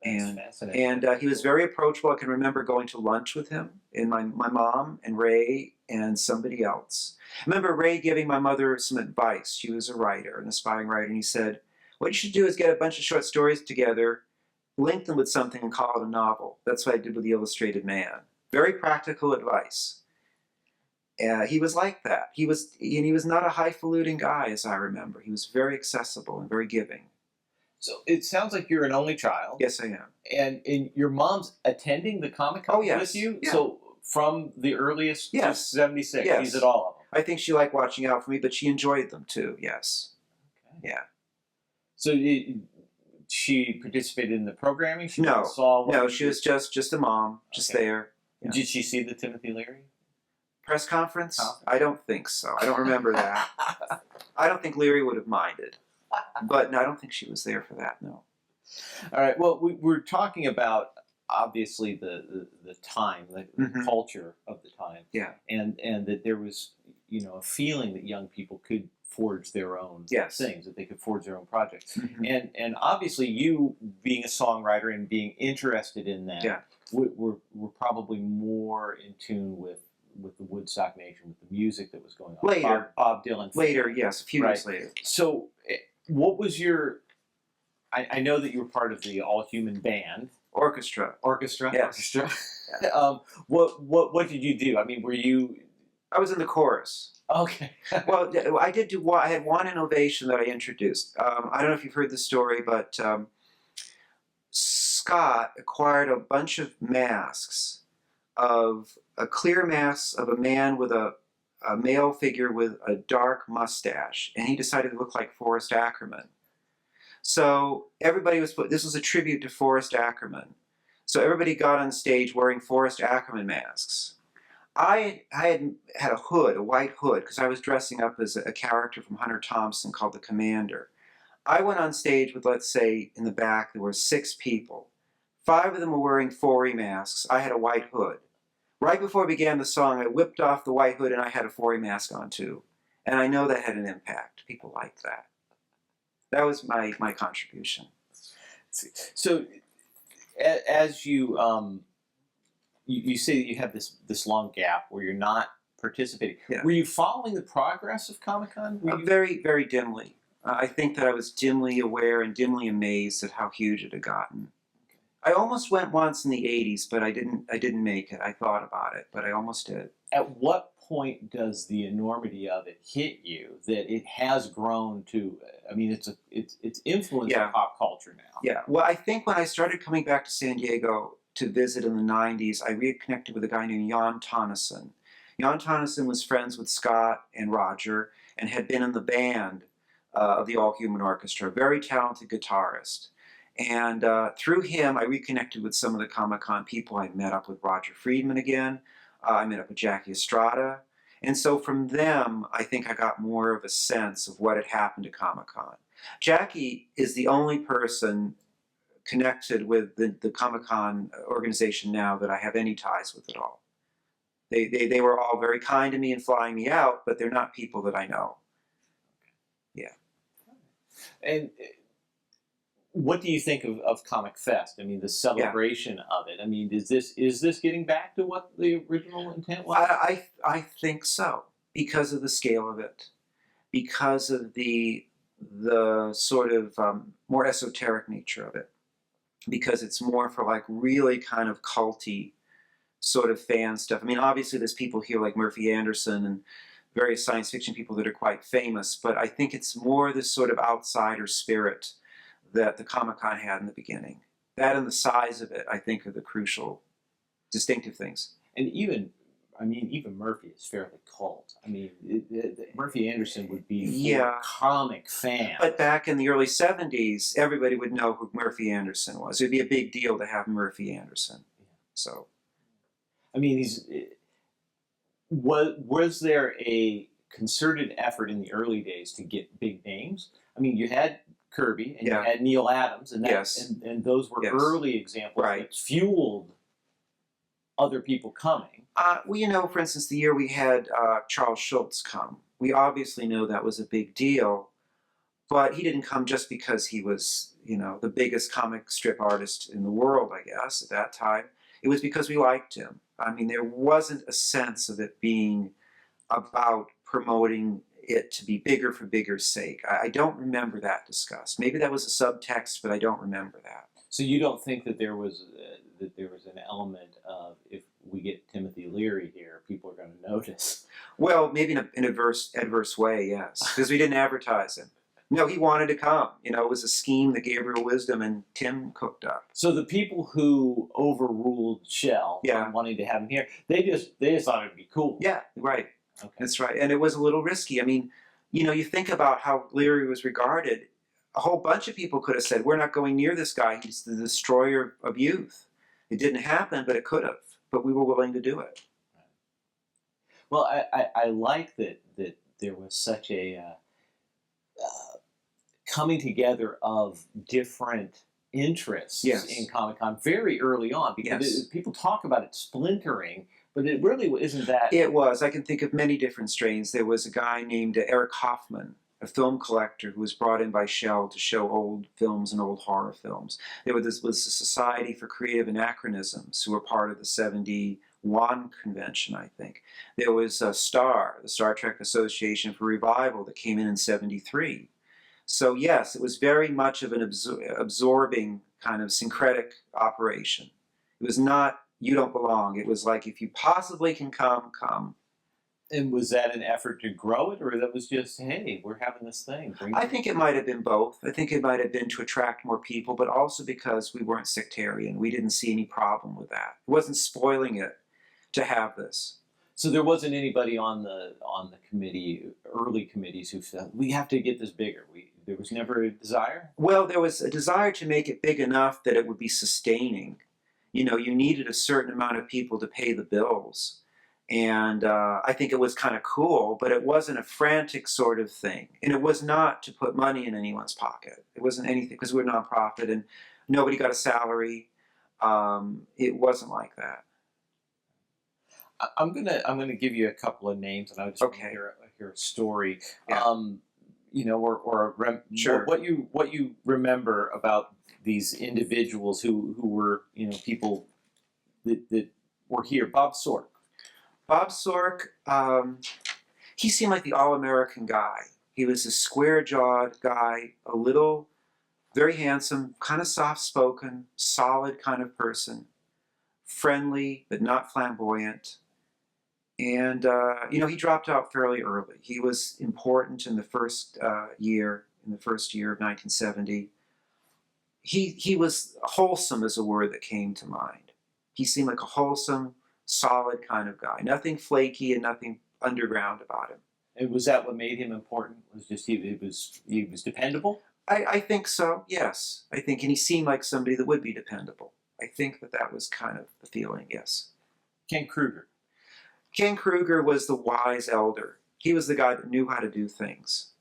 That's fascinating. And he was very approachable. I can remember going to lunch with him, and my mom and Ray and somebody else. I remember Ray giving my mother some advice. She was a writer, an aspiring writer, and he said, "What you should do is get a bunch of short stories together, link them with something, and call it a novel." That's what I did with The Illustrated Man. Very practical advice. He was like that. He was not a highfalutin guy, as I remember. He was very accessible and very giving. So it sounds like you're an only child. Yes, I am. And your mom's attending the Comic-Con with you? Yeah. So from the earliest to 76, Yes. she's at all of them? I think she liked watching out for me, but she enjoyed them too, yes. Okay. Yeah. So she participated in the programming? She No, saw no, she was just a mom, just Okay. there. Yeah. Did she see the Timothy Leary? Press conference? I don't think so. I don't remember that. I don't think Leary would have minded. But no, I don't think she was there for that, no. All right. Well, we're talking about, obviously, the time, the culture of the time. Yeah. And that there was, a feeling that young people could forge their own things, that they could forge their own projects. And obviously, you being a songwriter and being interested in that, we're probably more in tune with with the Woodstock Nation, with the music that was going on. Later. Bob Dylan. Later, yes, a few years later. So, what was your? I know that you were part of the All Human Band. Orchestra. Yes. Orchestra. Yeah. What did you do? I mean, were you? I was in the chorus. Okay. Well, I did do. I had one innovation that I introduced. I don't know if you've heard the story, but Scott acquired a bunch of masks of a clear mask of a man with a male figure with a dark mustache, and he decided to look like Forrest Ackerman. So everybody this was a tribute to Forrest Ackerman. So everybody got on stage wearing Forrest Ackerman masks. I had a hood, a white hood, because I was dressing up as a character from Hunter Thompson called the Commander. I went on stage with, let's say, in the back there were 6 people. 5 of them were wearing Forey masks. I had a white hood. Right before I began the song, I whipped off the white hood and I had a Forey mask on too. And I know that had an impact. People liked that. That was my contribution. So, as you you say that you have this long gap where you're not participating. Yeah. Were you following the progress of Comic-Con? Very, very dimly. I think that I was dimly aware and dimly amazed at how huge it had gotten. I almost went once in the '80s, but I didn't make it. I thought about it, but I almost did. At what point does the enormity of it hit you that it has grown to? I mean, it's influenced pop culture now. Yeah. Well, I think when I started coming back to San Diego to visit in the '90s, I reconnected with a guy named Jan Tonneson. Jan Tonneson was friends with Scott and Roger and had been in the band of the All Human Orchestra. A very talented guitarist. And through him, I reconnected with some of the Comic-Con people. I met up with Roger Friedman again. I met up with Jackie Estrada. And so from them, I think I got more of a sense of what had happened to Comic-Con. Jackie is the only person connected with the Comic-Con organization now that I have any ties with at all. They were all very kind to me and flying me out, but they're not people that I know. Yeah. And what do you think of Comic Fest? I mean, the celebration of it. I mean, is this getting back to what the original intent was? I think so, because of the scale of it, because of the sort of more esoteric nature of it, because it's more for like really kind of culty sort of fan stuff. I mean, obviously there's people here like Murphy Anderson and various science fiction people that are quite famous, but I think it's more this sort of outsider spirit that the Comic-Con had in the beginning. That and the size of it, I think, are the crucial, distinctive things. And even Murphy is fairly cult. I mean, Murphy Anderson would be for comic fans. But back in the early '70s, everybody would know who Murphy Anderson was. It would be a big deal to have Murphy Anderson. So, I mean, was there a concerted effort in the early days to get big names? I mean, you had Kirby and you had Neil Adams, and and those were early examples that fueled other people coming. Well, you know, for instance, the year we had Charles Schultz come, we obviously know that was a big deal, but he didn't come just because he was, you know, the biggest comic strip artist in the world, I guess, at that time. It was because we liked him. I mean, there wasn't a sense of it being about promoting it to be bigger for bigger's sake. I don't remember that discussed. Maybe that was a subtext, but I don't remember that. So you don't think that there was an element of, if we get Timothy Leary here, people are going to notice? Well, maybe in an adverse way, yes, because we didn't advertise him. No, he wanted to come. You know, it was a scheme that Gabriel Wisdom and Tim cooked up. So the people who overruled Shell on wanting to have him here, they just thought it'd be cool. Yeah, right. Okay. That's right. And it was a little risky. I mean, you know, you think about how Leary was regarded. A whole bunch of people could have said, we're not going near this guy. He's the destroyer of youth. It didn't happen, but it could have. But we were willing to do it. Well, I like that there was such a coming together of different interests in Comic-Con very early on, because people talk about it splintering, but it really isn't that. It was. I can think of many different strains. There was a guy named Eric Hoffman, a film collector who was brought in by Shell to show old films and old horror films. There was a Society for Creative Anachronisms who were part of the 71 one convention, I think. There was the Star Trek Association for Revival, that came in '73. So yes, it was very much of an absorbing kind of syncretic operation. It was not, you don't belong. It was like, if you possibly can come, come. And was that an effort to grow it, or that was just, hey, we're having this thing? I think it might have been both. I think it might have been to attract more people, but also because we weren't sectarian. We didn't see any problem with that. It wasn't spoiling it to have this. So there wasn't anybody on the committee, early committees, who said, we have to get this bigger. There was never a desire? Well, there was a desire to make it big enough that it would be sustaining. You know, you needed a certain amount of people to pay the bills. And I think it was kind of cool, but it wasn't a frantic sort of thing. And it was not to put money in anyone's pocket. It wasn't anything, because we're a nonprofit and nobody got a salary. It wasn't like that. I'm gonna give you a couple of names, and I just want to hear a story. Yeah. You know, Sure. what you remember about these individuals who were, you know, people that were here. Bob Sork. Bob Sork, he seemed like the all-American guy. He was a square-jawed guy, a little, very handsome, kind of soft-spoken, solid kind of person, friendly but not flamboyant. And, you know, he dropped out fairly early. He was important in the first year of 1970. He was wholesome, is a word that came to mind. He seemed like a wholesome, solid kind of guy. Nothing flaky and nothing underground about him. And was that what made him important? Was just he was dependable? I think so, yes. I think, and he seemed like somebody that would be dependable. I think that was kind of the feeling, yes. Ken Kruger. Ken Kruger was the wise elder. He was the guy that knew how to do things.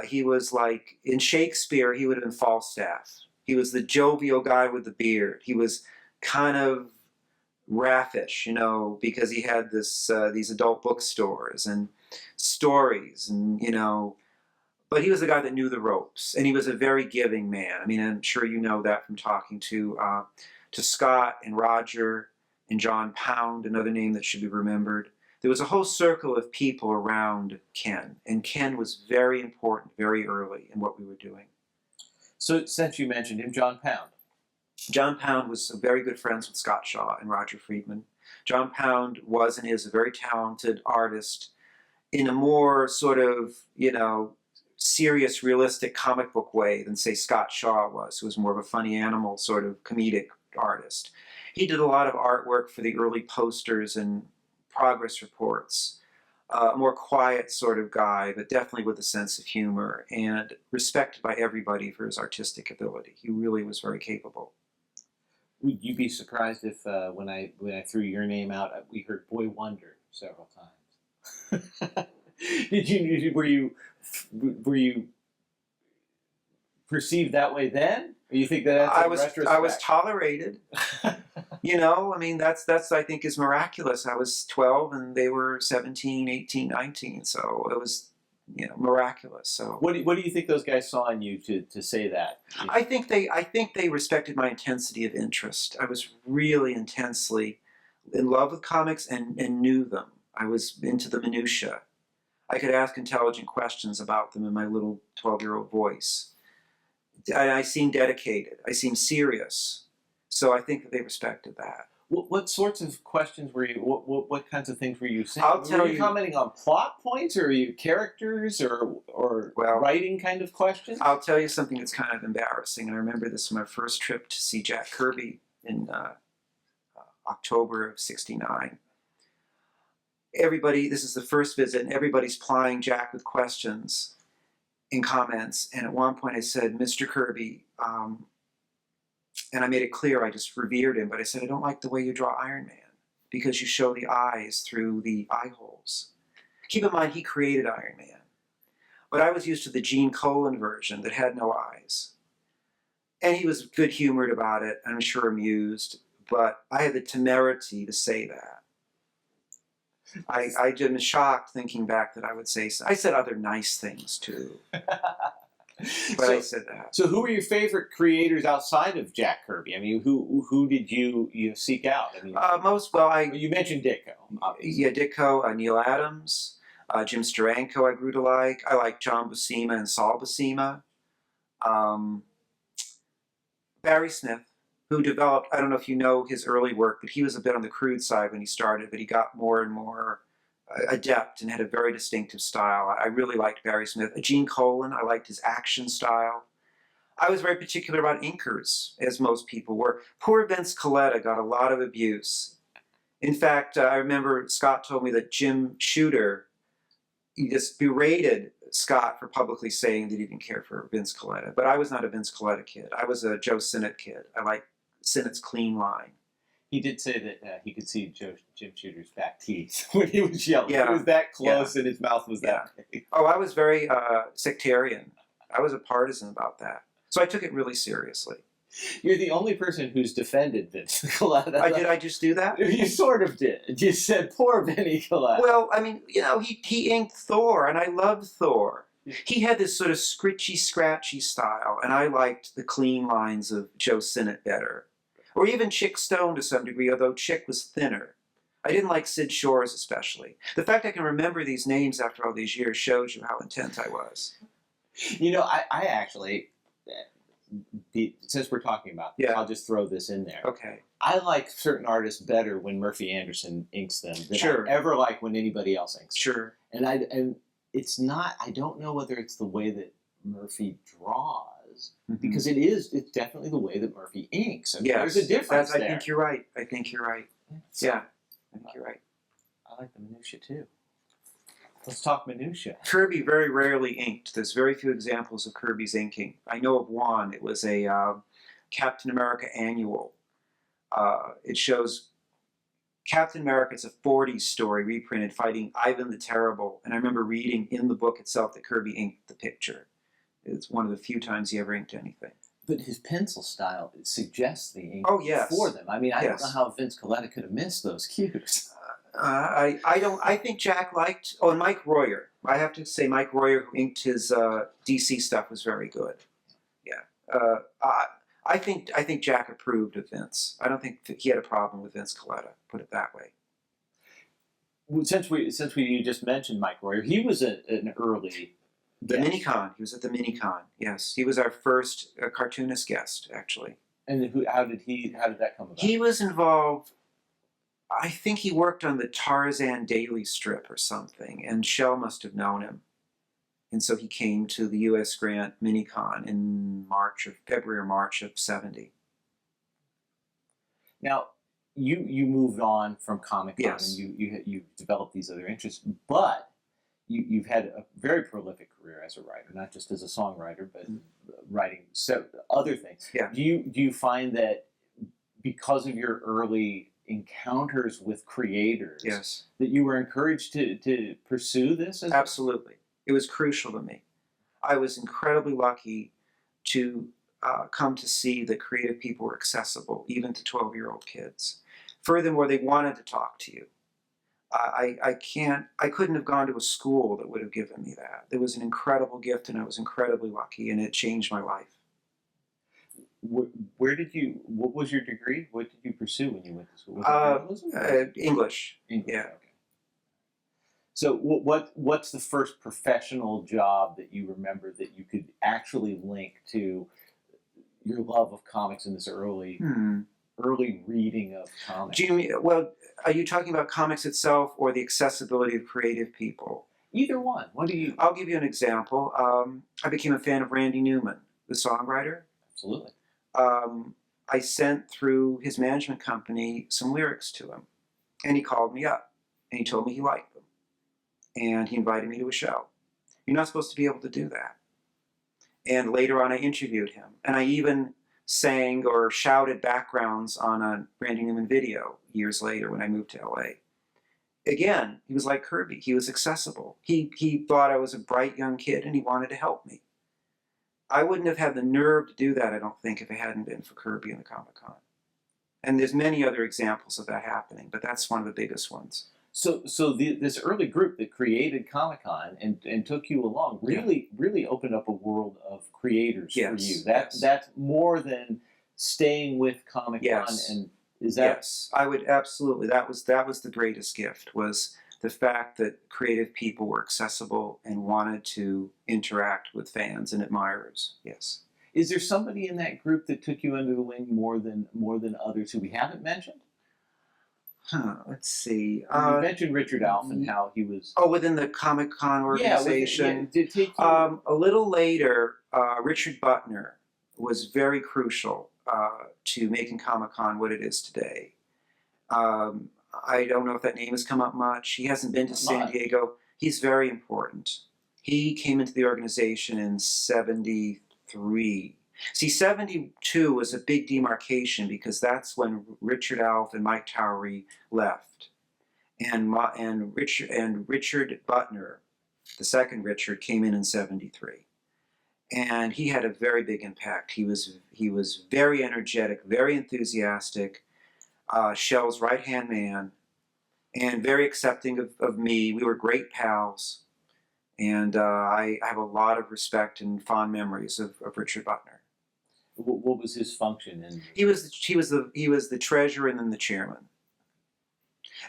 He was like, in Shakespeare, he would have been Falstaff. He was the jovial guy with the beard. He was kind of raffish, you know, because he had these adult bookstores and stories, and, you know, but he was the guy that knew the ropes, and he was a very giving man. I mean, I'm sure you know that from talking to Scott and Roger and John Pound, another name that should be remembered. There was a whole circle of people around Ken, and Ken was very important very early in what we were doing. So since you mentioned him, John Pound. John Pound was very good friends with Scott Shaw and Roger Friedman. John Pound was and is a very talented artist in a more sort of, you know, serious, realistic comic book way than, say, Scott Shaw was, who was more of a funny animal sort of comedic artist. He did a lot of artwork for the early posters and progress reports. A more quiet sort of guy, but definitely with a sense of humor, and respected by everybody for his artistic ability. He really was very capable. Would you be surprised if when I threw your name out, we heard "Boy Wonder" several times? Were you perceived that way then? Or you think that's in retrospect? I was tolerated. You know, I mean, that's I think is miraculous. I was 12 and they were 17, 18, 19, so it was, you know, miraculous. So what do you think those guys saw in you to say that? I think they respected my intensity of interest. I was really intensely in love with comics and knew them. I was into the minutia. I could ask intelligent questions about them in my little 12-year-old voice. I seemed dedicated. I seemed serious. So I think that they respected that. What sorts of questions were you? What kinds of things were you saying? Were you commenting on plot points, or are you characters, or writing kind of questions? I'll tell you something that's kind of embarrassing. And I remember this from my first trip to see Jack Kirby in October of '69. This is the first visit, and everybody's plying Jack with questions and comments. And at one point I said, "Mr. Kirby," and I made it clear I just revered him, but I said, "I don't like the way you draw Iron Man, because you show the eyes through the eye holes." Keep in mind, he created Iron Man. But I was used to the Gene Colan version that had no eyes. And he was good-humored about it, I'm sure amused, but I had the temerity to say that. I just shocked thinking back that I would say so. I said other nice things, too. But I said that. So who were your favorite creators outside of Jack Kirby? I mean, who did you seek out? I mean, you mentioned Ditko, obviously. Yeah, Ditko, Neil Adams, Jim Steranko I grew to like. I like John Buscema and Saul Buscema. Barry Smith, who developed, I don't know if you know his early work, but he was a bit on the crude side when he started, but he got more and more adept and had a very distinctive style. I really liked Barry Smith. Gene Colan, I liked his action style. I was very particular about inkers, as most people were. Poor Vince Colletta got a lot of abuse. In fact, I remember Scott told me that Jim Shooter, he just berated Scott for publicly saying that he didn't care for Vince Colletta. But I was not a Vince Colletta kid. I was a Joe Sinnott kid. I liked Sinnott's clean line. He did say that he could see Jim Shooter's back teeth when he was yelling. Yeah. He was that close and his mouth was that big. Oh, I was very sectarian. I was a partisan about that. So I took it really seriously. You're the only person who's defended Vince Colletta. Did I just do that? You sort of did. You said, poor Vinny Colletta. Well, I mean, he inked Thor, and I loved Thor. He had this sort of scritchy, scratchy style, and I liked the clean lines of Joe Sinnott better. Or even Chick Stone to some degree, although Chick was thinner. I didn't like Sid Shores especially. The fact I can remember these names after all these years shows you how intent I was. I actually, since we're talking about this, I'll just throw this in there. Okay. I like certain artists better when Murphy Anderson inks them than I ever like when anybody else inks them. And it's not, I don't know whether it's the way that Murphy draws, because it's definitely the way that Murphy inks. I mean, there's a difference there. I think you're right. I think you're right. I like the minutia too. Let's talk minutia. Kirby very rarely inked. There's very few examples of Kirby's inking. I know of one. It was a Captain America annual. It shows Captain America. It's a 40s story reprinted fighting Ivan the Terrible. And I remember reading in the book itself that Kirby inked the picture. It's one of the few times he ever inked anything. But his pencil style suggests the ink for them. I mean, I don't know how Vince Colletta could have missed those cues. I think Jack liked. Oh, and Mike Royer. I have to say, Mike Royer, who inked his DC stuff, was very good. Yeah. I think Jack approved of Vince. I don't think he had a problem with Vince Colletta. Put it that way. Since we just mentioned Mike Royer, he was an early. The Minicon. He was at the Minicon. Yes, he was our first cartoonist guest, actually. And how did that come about? He was involved. I think he worked on the Tarzan Daily strip or something, and Shell must have known him. And so he came to the U.S. Grant Minicon in February or March of '70. Now, you moved on from Comic-Con, yes, and you developed these other interests, but you've had a very prolific career as a writer, not just as a songwriter, but writing other things. Yeah. Do you find that because of your early encounters with creators, that you were encouraged to pursue this? Absolutely. It was crucial to me. I was incredibly lucky to come to see that creative people were accessible, even to 12-year-old kids. Furthermore, they wanted to talk to you. I couldn't have gone to a school that would have given me that. It was an incredible gift, and I was incredibly lucky, and it changed my life. What was your degree? What did you pursue when you went to school? Was it journalism? English. Yeah. Okay. So what's the first professional job that you remember that you could actually link to your love of comics in this early reading of comics? Are you talking about comics itself or the accessibility of creative people? Either one. I'll give you an example. I became a fan of Randy Newman, the songwriter. Absolutely. I sent through his management company some lyrics to him, and he called me up, and he told me he liked them, and he invited me to a show. You're not supposed to be able to do that. And later on, I interviewed him, and I even sang or shouted backgrounds on a Randy Newman video years later when I moved to LA. Again, he was like Kirby. He was accessible. He thought I was a bright young kid, and he wanted to help me. I wouldn't have had the nerve to do that, I don't think, if it hadn't been for Kirby and the Comic-Con. And there's many other examples of that happening, but that's one of the biggest ones. This early group that created Comic-Con and took you along really opened up a world of creators for you. That's more than staying with Comic-Con. And is that? Yes, I would absolutely. That was the greatest gift, was the fact that creative people were accessible and wanted to interact with fans and admirers. Yes. Is there somebody in that group that took you under the wing more than others who we haven't mentioned? Let's see. You mentioned Richard Alf and how he was. Oh, within the Comic-Con organization. A little later, Richard Butner was very crucial to making Comic-Con what it is today. I don't know if that name has come up much. He hasn't been to San Diego. He's very important. He came into the organization in '73. See, '72 was a big demarcation because that's when Richard Alf and Mike Towery left. And Richard Butner, the second Richard, came in '73. And he had a very big impact. He was very energetic, very enthusiastic, Shell's right-hand man, and very accepting of me. We were great pals. And I have a lot of respect and fond memories of Richard Butner. What was his function? He was the treasurer and then the chairman.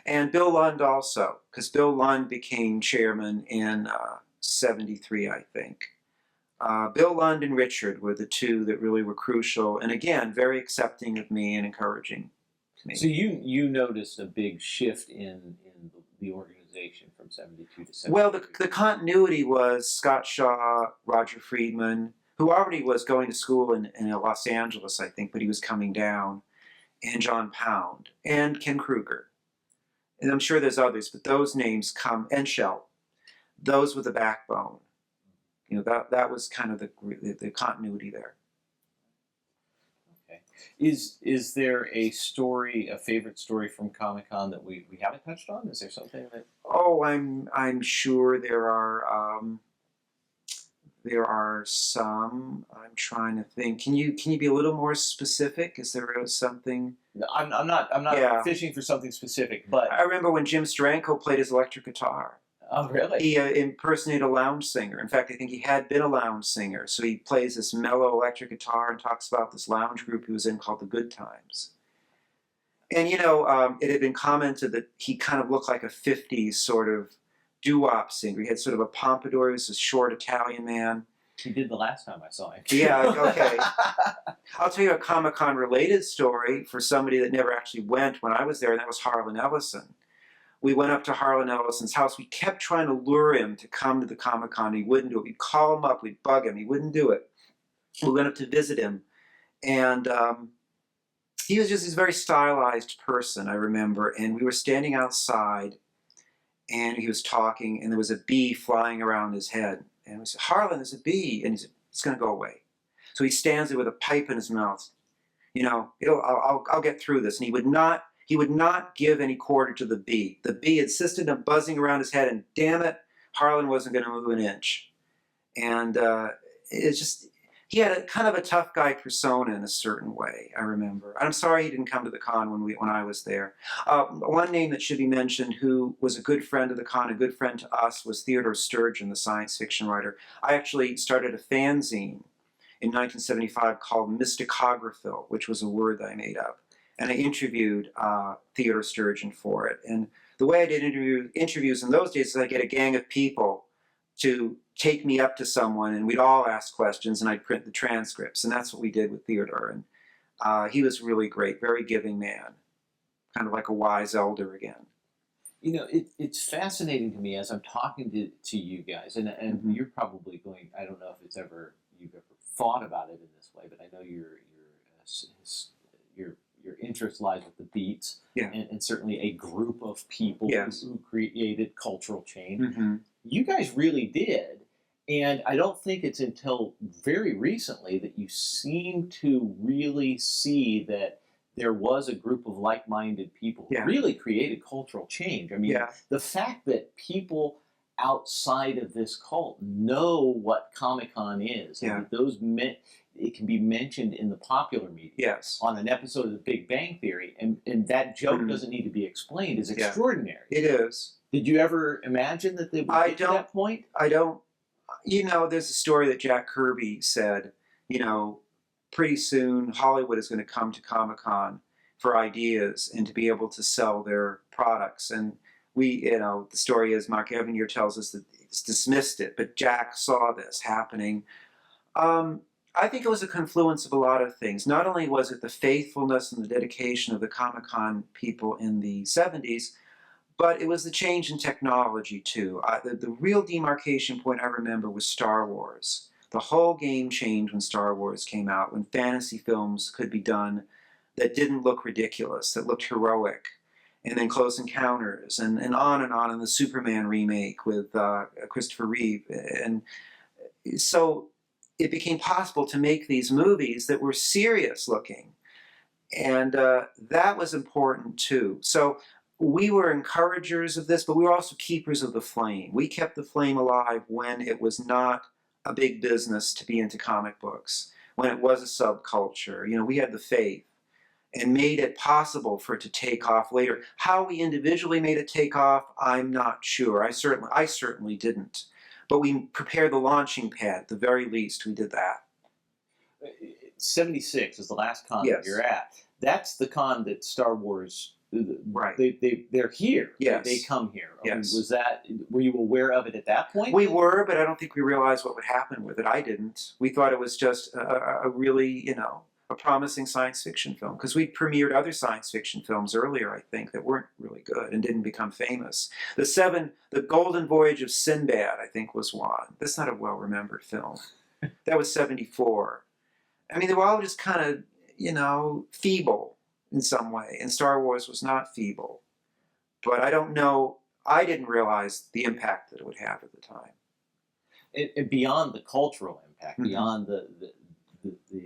And Bill Lund also, because Bill Lund became chairman in '73, I think. Bill Lund and Richard were the two that really were crucial, and again, very accepting of me and encouraging me. So you noticed a big shift in the organization from '72 to '73. Well, the continuity was Scott Shaw, Roger Friedman, who already was going to school in Los Angeles, I think, but he was coming down, and John Pound, and Ken Kruger. And I'm sure there's others, but those names come, and Shell. Those were the backbone. You know, that was kind of the continuity there. Okay. Is there a favorite story from Comic-Con that we haven't touched on? Is there something that? Oh, I'm sure there are. There are some. I'm trying to think. Can you be a little more specific? Is there something? No, I'm not fishing for something specific, but I remember when Jim Steranko played his electric guitar. Oh, really? He impersonated a lounge singer. In fact, I think he had been a lounge singer. So he plays this mellow electric guitar and talks about this lounge group he was in called the Good Times. And, you know, it had been commented that he kind of looked like a '50s sort of doo-wop singer. He had sort of a pompadour. He was a short Italian man. He did the last time I saw him. Yeah, okay. I'll tell you a Comic-Con related story for somebody that never actually went when I was there, and that was Harlan Ellison. We went up to Harlan Ellison's house. We kept trying to lure him to come to the Comic-Con. He wouldn't do it. We'd call him up. We'd bug him. He wouldn't do it. We went up to visit him. And he was just this very stylized person, I remember. And we were standing outside, and he was talking, and there was a bee flying around his head. And we said, Harlan, there's a bee. And he said, it's going to go away. So he stands there with a pipe in his mouth. You know, I'll get through this. And he would not give any quarter to the bee. The bee insisted on buzzing around his head, and damn it, Harlan wasn't going to move an inch. And it's just, he had a kind of a tough guy persona in a certain way, I remember. I'm sorry he didn't come to the con when I was there. One name that should be mentioned who was a good friend of the con, a good friend to us, was Theodore Sturgeon, the science fiction writer. I actually started a fanzine in 1975 called Mysticographil, which was a word that I made up. And I interviewed Theodore Sturgeon for it. And the way I did interviews in those days is I'd get a gang of people to take me up to someone, and we'd all ask questions, and I'd print the transcripts. And that's what we did with Theodore. And he was really great, very giving man, kind of like a wise elder again. You know, it's fascinating to me as I'm talking to you guys, and mm-hmm. You're probably going, I don't know if you've ever thought about it in this way, but I know your interest lies with the Beats, and certainly a group of people who created cultural change. Mm-hmm. You guys really did, and I don't think it's until very recently that you seem to really see that there was a group of like-minded people who really created cultural change. I mean, the fact that people outside of this cult know what Comic-Con is, and that those men, it can be mentioned in the popular media. Yes. On an episode of The Big Bang Theory, and that joke doesn't need to be explained is extraordinary. It is. Did you ever imagine that they would get to that point? I don't. You know, there's a story that Jack Kirby said, you know, pretty soon Hollywood is going to come to Comic-Con for ideas and to be able to sell their products. And we, you know, the story is Mark Evanier tells us that he's dismissed it, but Jack saw this happening. I think it was a confluence of a lot of things. Not only was it the faithfulness and the dedication of the Comic-Con people in the 70s, but it was the change in technology, too. The real demarcation point I remember was Star Wars. The whole game changed when Star Wars came out, when fantasy films could be done that didn't look ridiculous, that looked heroic. And then Close Encounters, and on, and the Superman remake with Christopher Reeve. And so it became possible to make these movies that were serious looking. And that was important, too. So we were encouragers of this, but we were also keepers of the flame. We kept the flame alive when it was not a big business to be into comic books, when it was a subculture. You know, we had the faith and made it possible for it to take off later. How we individually made it take off, I'm not sure. I certainly didn't. But we prepared the launching pad, at the very least. We did that. 76 is the last con that you're at. That's the con that Star Wars... Right. They're here. Yes. They come here. Yes. Were you aware of it at that point? We were, but I don't think we realized what would happen with it. I didn't. We thought it was just a really, you know, a promising science fiction film. Because we'd premiered other science fiction films earlier, I think, that weren't really good and didn't become famous. The Golden Voyage of Sinbad, I think, was one. That's not a well-remembered film. That was 74. I mean, they were all just kind of, you know, feeble in some way, and Star Wars was not feeble. But I don't know, I didn't realize the impact that it would have at the time. And beyond the cultural impact, beyond the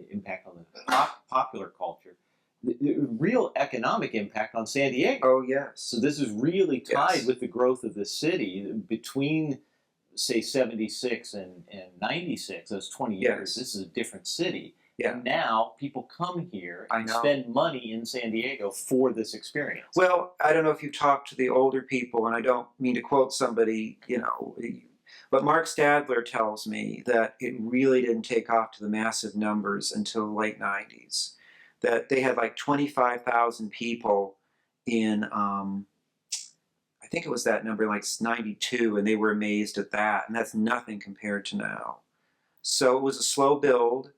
impact on the popular culture, the real economic impact on San Diego. Oh, yes. So this is really tied with the growth of the city. Between, say, 76 and 96, those 20 years, this is a different city. Yeah. And now people come here and spend money in San Diego for this experience. Well, I don't know if you've talked to the older people, and I don't mean to quote somebody, you know, but Mark Stadler tells me that it really didn't take off to the massive numbers until the late 90s. That they had like 25,000 people in, I think it was that number, like 92, and they were amazed at that. And that's nothing compared to now. So it was a slow build.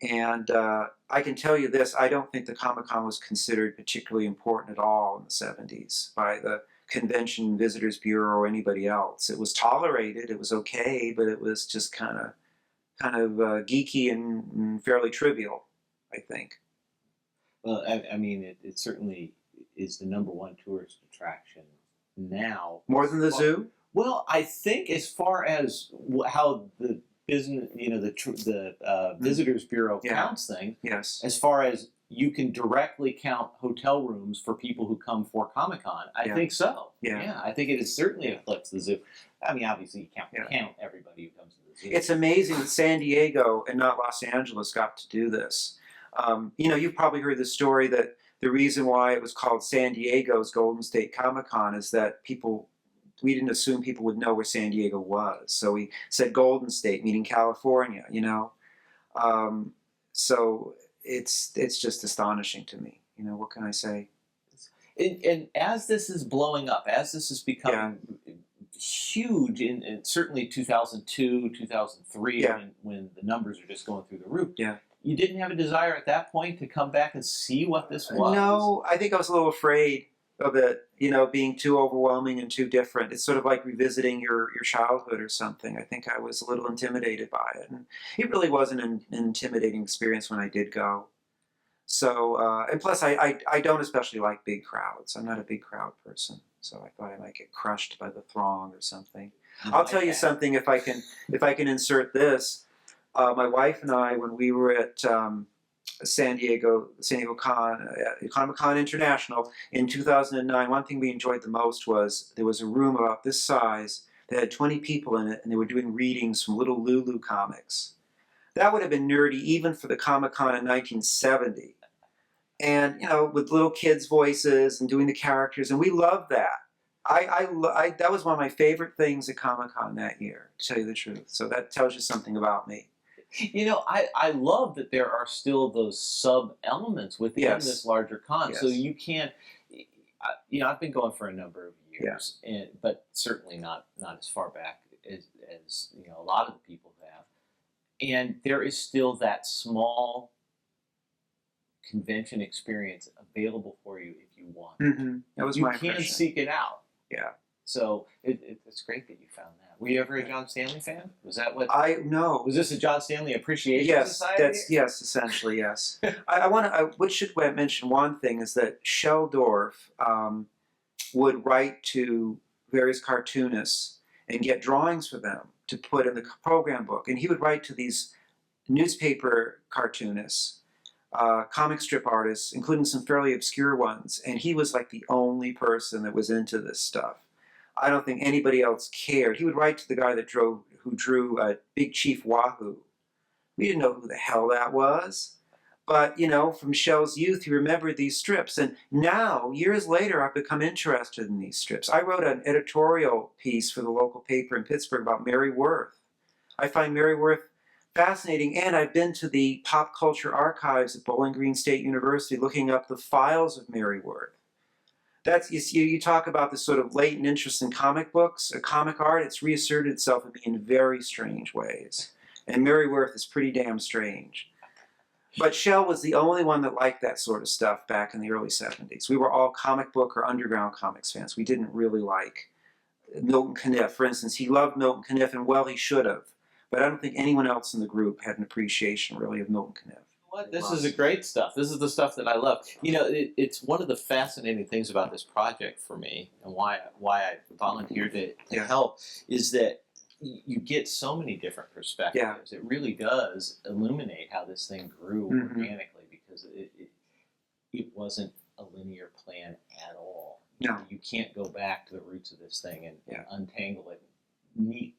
And I can tell you this, I don't think the Comic-Con was considered particularly important at all in the 70s by the Convention Visitors Bureau or anybody else. It was tolerated, it was okay, but it was just kind of geeky and fairly trivial, I think. Well, I mean, it certainly is the #1 tourist attraction now. More than the zoo? Well, I think as far as how the business, you know, the Visitors Bureau counts things. Yes. As far as you can directly count hotel rooms for people who come for Comic-Con, I think so. Yeah, I think it is certainly eclipsed the zoo. I mean, obviously you can't count everybody who comes to the zoo. It's amazing that San Diego and not Los Angeles got to do this. You know, you've probably heard the story that the reason why it was called San Diego's Golden State Comic-Con is that we didn't assume people would know where San Diego was. So we said Golden State, meaning California, you know. So it's just astonishing to me. You know, what can I say? And as this is blowing up, as this is becoming huge, in certainly 2002, 2003, when the numbers are just going through the roof, you didn't have a desire at that point to come back and see what this was? No, I think I was a little afraid of it, you know, being too overwhelming and too different. It's sort of like revisiting your childhood or something. I think I was a little intimidated by it. And it really wasn't an intimidating experience when I did go. So, and plus I don't especially like big crowds. I'm not a big crowd person. So I thought I might get crushed by the throng or something. I'll tell you something if I can insert this. My wife and I, when we were at San Diego Comic-Con International in 2009, one thing we enjoyed the most was there was a room about this size that had 20 people in it, and they were doing readings from little Lulu comics. that would have been nerdy even for the Comic-Con in 1970. And, you know, with little kids' voices and doing the characters, and we loved that. That was one of my favorite things at Comic-Con that year, to tell you the truth. So that tells you something about me. You know, I love that there are still those sub-elements within this larger con. So you can't, you know, I've been going for a number of years, but certainly not as far back as you know, a lot of the people have. And there is still that small convention experience available for you if you want. That was you my can impression. seek it out. Yeah. So it's great that you found that. Were you ever a John Stanley fan? Was that what? No. Was this a John Stanley Appreciation Society? Yes, essentially, yes. I should mention one thing is that Sheldorf would write to various cartoonists and get drawings for them to put in the program book. And he would write to these newspaper cartoonists, comic strip artists, including some fairly obscure ones. And he was like the only person that was into this stuff. I don't think anybody else cared. He would write to the guy that who drew Big Chief Wahoo. We didn't know who the hell that was. But, you know, from Shell's youth, he remembered these strips. And now, years later, I've become interested in these strips. I wrote an editorial piece for the local paper in Pittsburgh about Mary Worth. I find Mary Worth fascinating, and I've been to the pop culture archives at Bowling Green State University looking up the files of Mary Worth. That's, you talk about this sort of latent interest in comic books, or comic art. It's reasserted itself in me in very strange ways. And Mary Worth is pretty damn strange. But Shell was the only one that liked that sort of stuff back in the early 70s. We were all comic book or underground comics fans. We didn't really like Milton Caniff. For instance, he loved Milton Caniff, and well, he should have. But I don't think anyone else in the group had an appreciation, really, of Milton Caniff. What? This is great stuff. This is the stuff that I love. You know, it's one of the fascinating things about this project for me, and why I volunteered to help, is that you get so many different perspectives. It really does illuminate how this thing grew organically, because it wasn't a linear plan at all. No. You can't go back to the roots of this thing and untangle it neatly.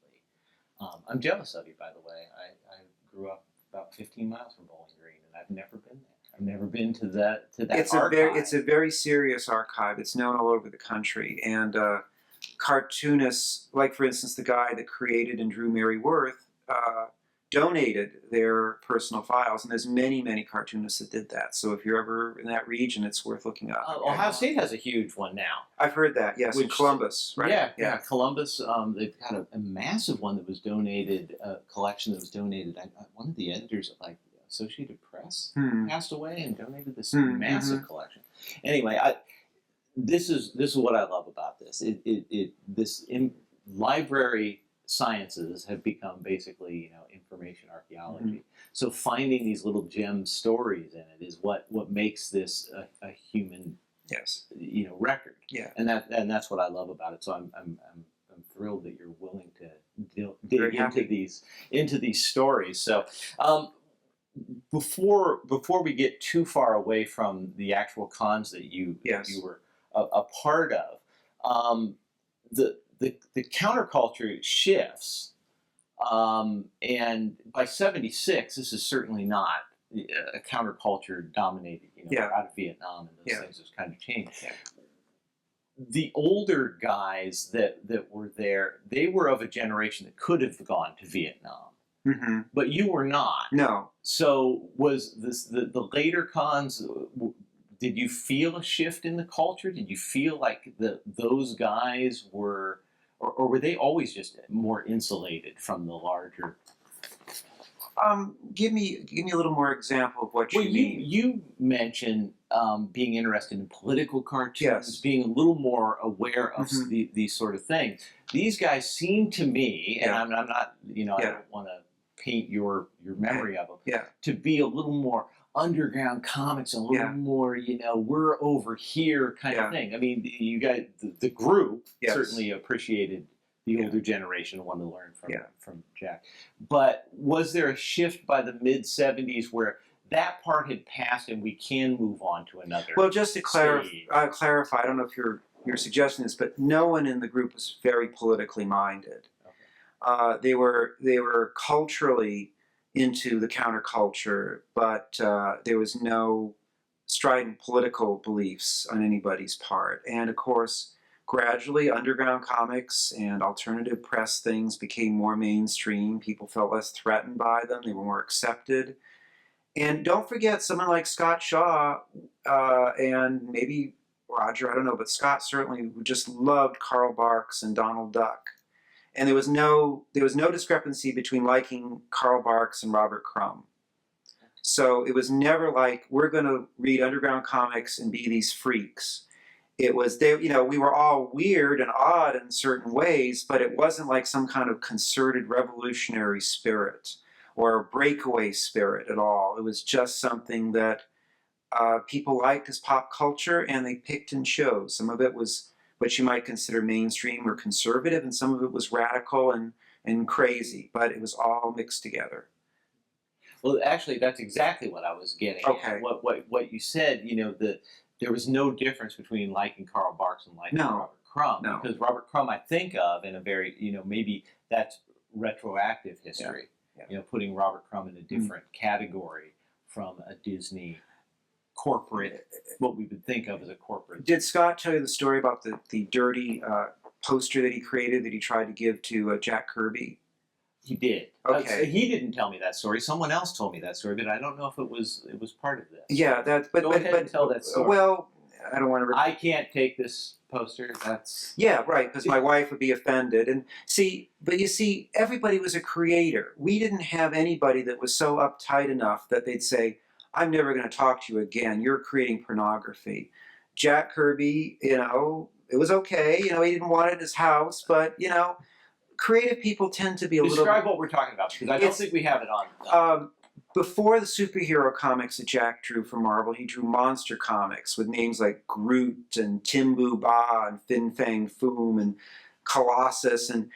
I'm jealous of you, by the way. I grew up about 15 miles from Bowling Green, and I've never been there. I've never been to that archive. It's a very serious archive. It's known all over the country, and cartoonists, like for instance the guy that created and drew Mary Worth, donated their personal files, and there's many cartoonists that did that. So if you're ever in that region, it's worth looking up. Ohio State has a huge one now. I've heard that, yes, in Columbus, right? Yeah, Columbus. They've got a massive one that was donated, a collection that was donated. One of the editors at Associated Press passed away and donated this massive collection. Anyway, this is what I love about this. Library sciences have become basically, you know, information archaeology. So finding these little gem stories in it is what makes this a human, you know, record. Yeah. And that's what I love about it. So I'm thrilled that you're willing to dig into these stories. So before we get too far away from the actual cons that you were a part of, the counterculture shifts, and by '76, this is certainly not a counterculture dominated, you know, out of Vietnam, and those things have kind of changed. Yeah. The older guys that were there, they were of a generation that could have gone to Vietnam, but you were not. No. So was this the later cons? Did you feel a shift in the culture? Did you feel like those guys were, or were they always just more insulated from the larger? Give me a little more example of what you mean. You mentioned being interested in political cartoons, being a little more aware of these sort of things. These guys seem to me, and I'm not, you know, I don't want to paint your memory of them, to be a little more underground comics, a little more, you know, we're over here kind of thing. I mean, you guys, the group certainly appreciated the older generation, wanted to learn from Jack. But was there a shift by the mid-'70s where that part had passed and we can move on to another? Well, just to clarify, I don't know if you're suggesting this, but no one in the group was very politically minded. Okay. They were culturally into the counterculture, but there was no strident political beliefs on anybody's part. And of course, gradually, underground comics and alternative press things became more mainstream. People felt less threatened by them. They were more accepted. And don't forget someone like Scott Shaw and maybe Roger, I don't know, but Scott certainly just loved Karl Barks and Donald Duck. And there was no discrepancy between liking Karl Barks and Robert Crumb. So it was never like, we're going to read underground comics and be these freaks. It was, they, you know, we were all weird and odd in certain ways, but it wasn't like some kind of concerted revolutionary spirit or a breakaway spirit at all. It was just something that people liked as pop culture, and they picked and chose. Some of it was what you might consider mainstream or conservative, and some of it was radical and crazy, but it was all mixed together. Well, actually, that's exactly what I was getting at. What you said, you know, there was no difference between liking Karl Barks and liking Robert Crumb. No. Because Robert Crumb, I think of in a very, you know, maybe that's retroactive history. Yeah. You know, putting Robert Crumb in a different category from a Disney corporate, what we would think of as a corporate. Did Scott tell you the story about the dirty poster that he created that he tried to give to Jack Kirby? He did. Okay. He didn't tell me that story. Someone else told me that story, but I don't know if it was part of this. Yeah, Go ahead and tell that story. Well, I don't want to. I can't take this poster. That's yeah, right. Because my wife would be offended, and but you see, everybody was a creator. We didn't have anybody that was so uptight enough that they'd say, "I'm never going to talk to you again. You're creating pornography." Jack Kirby, you know, it was okay. You know, he didn't want it in his house, but you know. Creative people tend to be a little... Describe what we're talking about, because I don't think we have it on. Before the superhero comics that Jack drew for Marvel, he drew monster comics with names like Groot and Timbu Ba and Fin Fang Foom and Colossus. And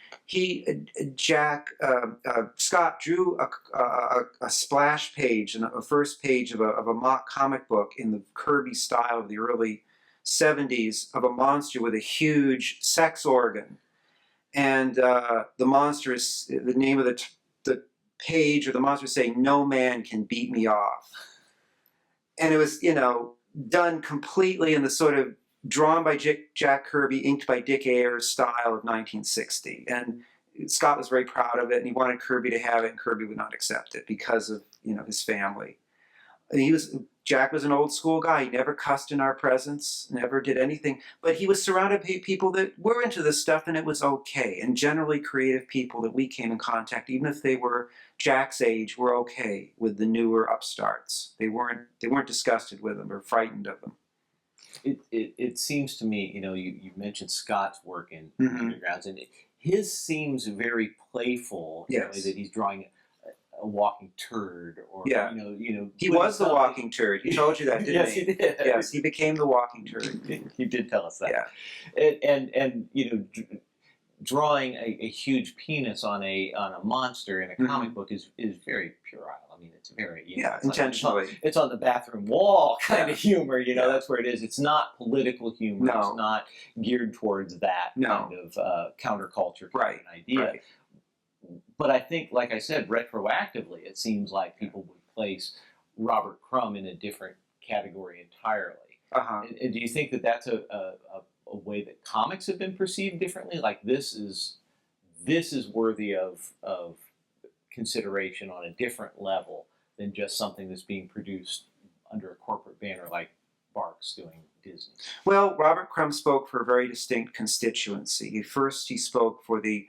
Scott drew a splash page, and a first page of a mock comic book in the Kirby style of the early 70s of a monster with a huge sex organ. And the monster is, the name of the page, or the monster is saying, "No man can beat me off." And it was, you know, done completely in the sort of drawn by Jack Kirby, inked by Dick Ayers style of 1960. And Scott was very proud of it, and he wanted Kirby to have it, and Kirby would not accept it because of, you know, his family. And Jack was an old school guy. He never cussed in our presence, never did anything. But he was surrounded by people that were into this stuff, and it was okay. And generally creative people that we came in contact, even if they were Jack's age, were okay with the newer upstarts. They weren't disgusted with them or frightened of them. It seems to me, you know, you mentioned Scott's work in Undergrounds, and his seems very playful in the way that he's drawing a walking turd, or you know. He was the walking turd. He told you that, didn't yes, he? Yes, he did. Yes, he became the walking turd. He did tell us that. Yeah. And you know, drawing a huge penis on a monster in a comic book is very puerile. I mean, it's very intentionally. Like, it's on the bathroom wall kind of humor. You know, that's where it is. It's not political humor. No. It's not geared towards that kind of counterculture kind of idea. Right. But I think, like I said, retroactively, it seems like people would place Robert Crumb in a different category entirely. And do you think that that's a way that comics have been perceived differently? Like this is worthy of consideration on a different level than just something that's being produced under a corporate banner like Barks doing Disney? Well, Robert Crumb spoke for a very distinct constituency. First, he spoke for the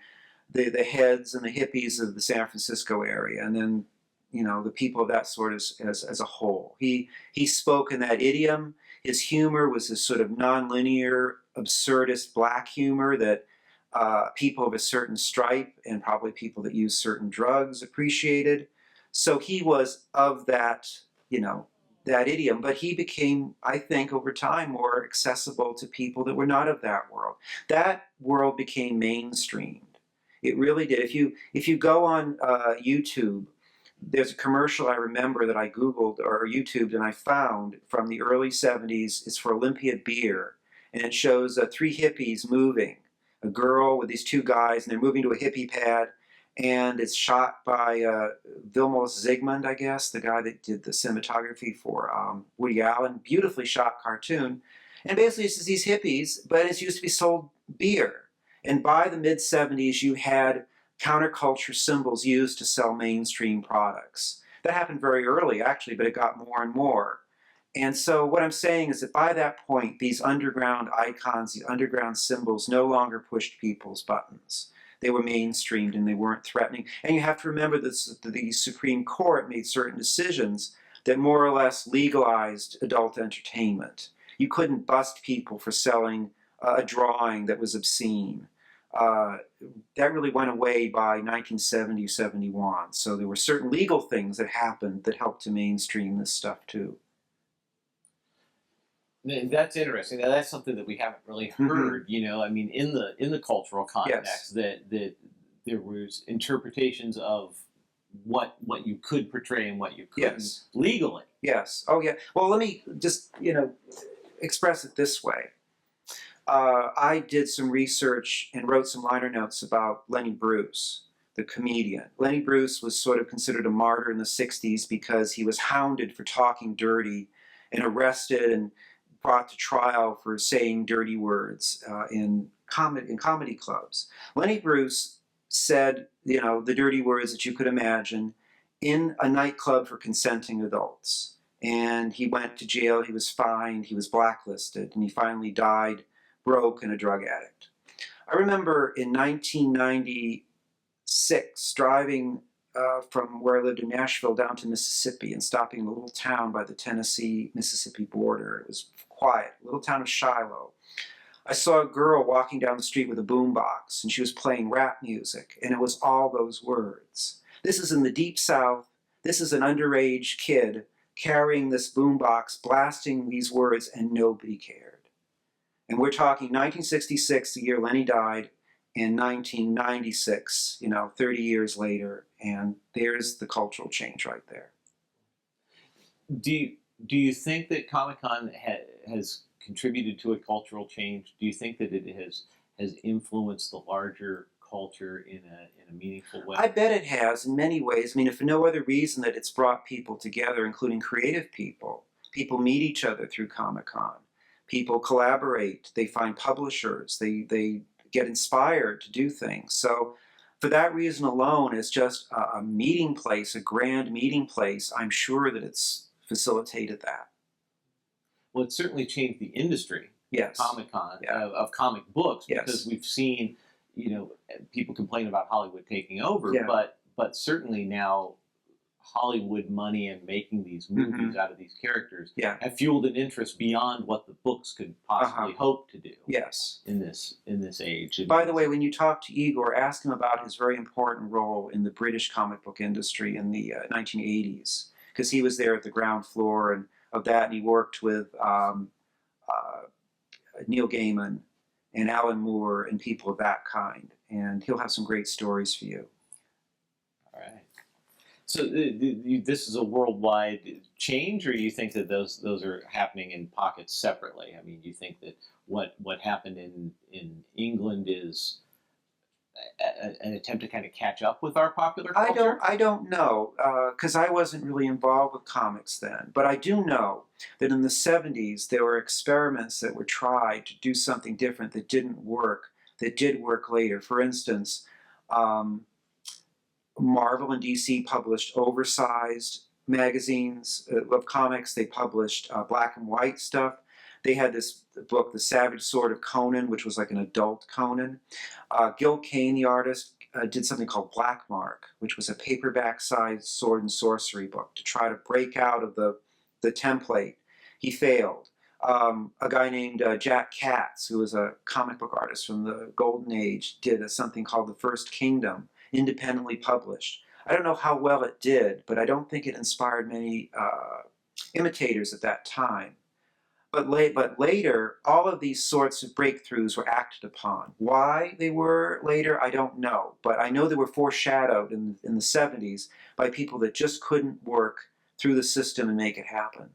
heads and the hippies of the San Francisco area, and then, you know, the people of that sort as a whole. He spoke in that idiom. His humor was this sort of nonlinear, absurdist black humor that people of a certain stripe and probably people that use certain drugs appreciated. So he was of that, you know, that idiom, but he became, I think, over time more accessible to people that were not of that world. That world became mainstreamed. It really did. If you go on YouTube, there's a commercial I remember that I Googled or YouTubed and I found from the early 70s. It's for Olympia Beer, and it shows 3 hippies moving, a girl with these 2 guys, and they're moving to a hippie pad, and it's shot by Vilmos Zsigmond, I guess, the guy that did the cinematography for Woody Allen. Beautifully shot cartoon. And basically it's these hippies, but it's used to be sold beer. And by the mid-70s, you had counterculture symbols used to sell mainstream products. That happened very early, actually, but it got more and more. And so what I'm saying is that by that point, these underground icons, these underground symbols no longer pushed people's buttons. They were mainstreamed and they weren't threatening. And you have to remember that the Supreme Court made certain decisions that more or less legalized adult entertainment. You couldn't bust people for selling a drawing that was obscene. That really went away by 1970 or 71. So there were certain legal things that happened that helped to mainstream this stuff too. That's interesting. Now, that's something that we haven't really heard. You know, I mean, in the cultural context, that there was interpretations of what you could portray and what you couldn't legally. Yes. Oh, yeah. Well, let me just express it this way. I did some research and wrote some liner notes about Lenny Bruce, the comedian. Lenny Bruce was sort of considered a martyr in the 60s because he was hounded for talking dirty and arrested and brought to trial for saying dirty words in comedy clubs. Lenny Bruce said, the dirty words that you could imagine in a nightclub for consenting adults. And he went to jail, he was fined, he was blacklisted, and he finally died broke and a drug addict. I remember in 1996 driving from where I lived in Nashville down to Mississippi and stopping in a little town by the Tennessee-Mississippi border. It was quiet, little town of Shiloh. I saw a girl walking down the street with a boombox, and she was playing rap music, and it was all those words. This is in the Deep South. This is an underage kid carrying this boombox, blasting these words, and nobody cared. And we're talking 1966, the year Lenny died, and 1996, 30 years later, and there's the cultural change right there. Do you think that Comic-Con has contributed to a cultural change? Do you think that it has influenced the larger culture in a meaningful way? I bet it has in many ways. I mean, if for no other reason that it's brought people together, including creative people. People meet each other through Comic-Con. People collaborate. They find publishers. They get inspired to do things. So for that reason alone, it's just a meeting place, a grand meeting place. I'm sure that it's facilitated that. Well, it certainly changed the industry. Yes. Comic-Con of comic books, Yes. because we've seen, people complain about Hollywood taking over, but certainly now Hollywood money and making these movies out of these characters have fueled an interest beyond what the books could possibly hope to do. Yes. In this age. By the way, when you talk to Igor, ask him about his very important role in the British comic book industry in the 1980s, because he was there at the ground floor of that, and he worked with Neil Gaiman and Alan Moore and people of that kind, and he'll have some great stories for you. All right. So this is a worldwide change, or do you think that those are happening in pockets separately? I mean, do you think that what happened in England is an attempt to kind of catch up with our popular culture? I don't know, because I wasn't really involved with comics then. But I do know that in the 70s, there were experiments that were tried to do something different that didn't work, that did work later. For instance, Marvel and DC published oversized magazines of comics. They published black and white stuff. They had this book, The Savage Sword of Conan, which was like an adult Conan. Gil Kane, the artist, did something called Black Mark, which was a paperback-sized sword and sorcery book to try to break out of the template. He failed. A guy named Jack Katz, who was a comic book artist from the Golden Age, did something called The First Kingdom, independently published. I don't know how well it did, but I don't think it inspired many imitators at that time. But later, all of these sorts of breakthroughs were acted upon. Why they were later, I don't know. But I know they were foreshadowed in the 70s by people that just couldn't work through the system and make it happen.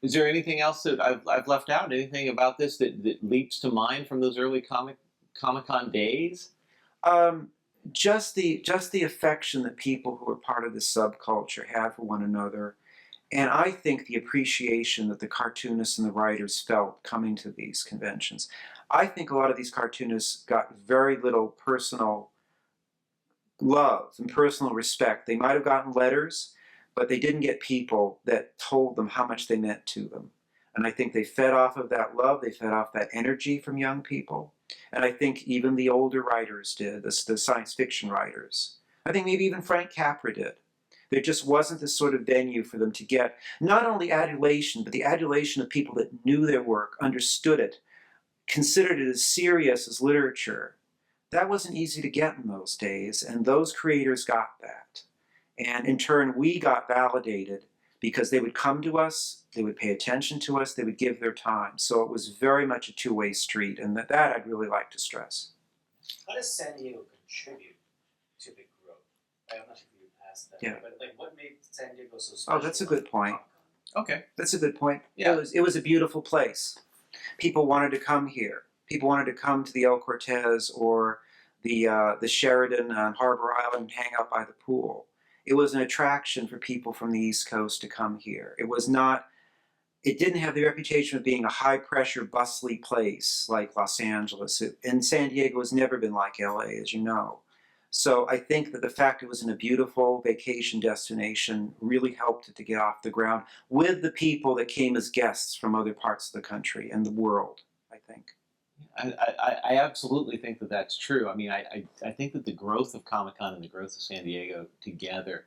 Is there anything else that I've left out? Anything about this that leaps to mind from those early Comic-Con days? Just the affection that people who are part of this subculture have for one another, and I think the appreciation that the cartoonists and the writers felt coming to these conventions. I think a lot of these cartoonists got very little personal love and personal respect. They might have gotten letters, but they didn't get people that told them how much they meant to them. And I think they fed off of that love, they fed off that energy from young people. And I think even the older writers did, the science fiction writers. I think maybe even Frank Capra did. There just wasn't this sort of venue for them to get not only adulation, but the adulation of people that knew their work, understood it, considered it as serious as literature. That wasn't easy to get in those days, and those creators got that. And in turn, we got validated because they would come to us, they would pay attention to us, they would give their time. So it was very much a two-way street, and that I'd really like to stress. How does San Diego contribute to the growth? I'm not sure if you asked that, but like, what made San Diego so special? Oh, that's a good point. Okay. That's a good point. Yeah. It was a beautiful place. People wanted to come here. People wanted to come to the El Cortez or the Sheridan on Harbor Island and hang out by the pool. It was an attraction for people from the East Coast to come here. It didn't have the reputation of being a high-pressure, bustly place like Los Angeles. And San Diego has never been like LA, as you know. So I think that the fact it was in a beautiful vacation destination really helped it to get off the ground with the people that came as guests from other parts of the country and the world, I think. I absolutely think that that's true. I mean, I think that the growth of Comic-Con and the growth of San Diego together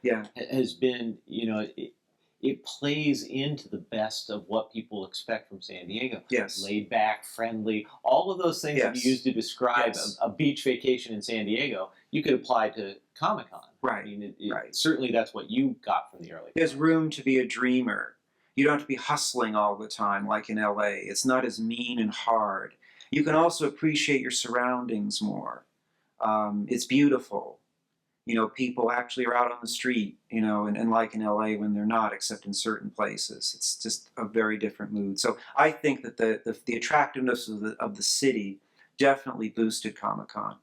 has been, it plays into the best of what people expect from San Diego. Yes. Laid back, friendly, all of those things that you use to describe a beach vacation in San Diego, you could apply to Comic-Con. Right. I mean, certainly that's what you got from the early There's days. room to be a dreamer. You don't have to be hustling all the time like in LA. It's not as mean and hard. You can also appreciate your surroundings more. It's beautiful. People actually are out on the street, and like in LA when they're not, except in certain places. It's just a very different mood. So I think that the attractiveness of the city definitely boosted Comic-Con.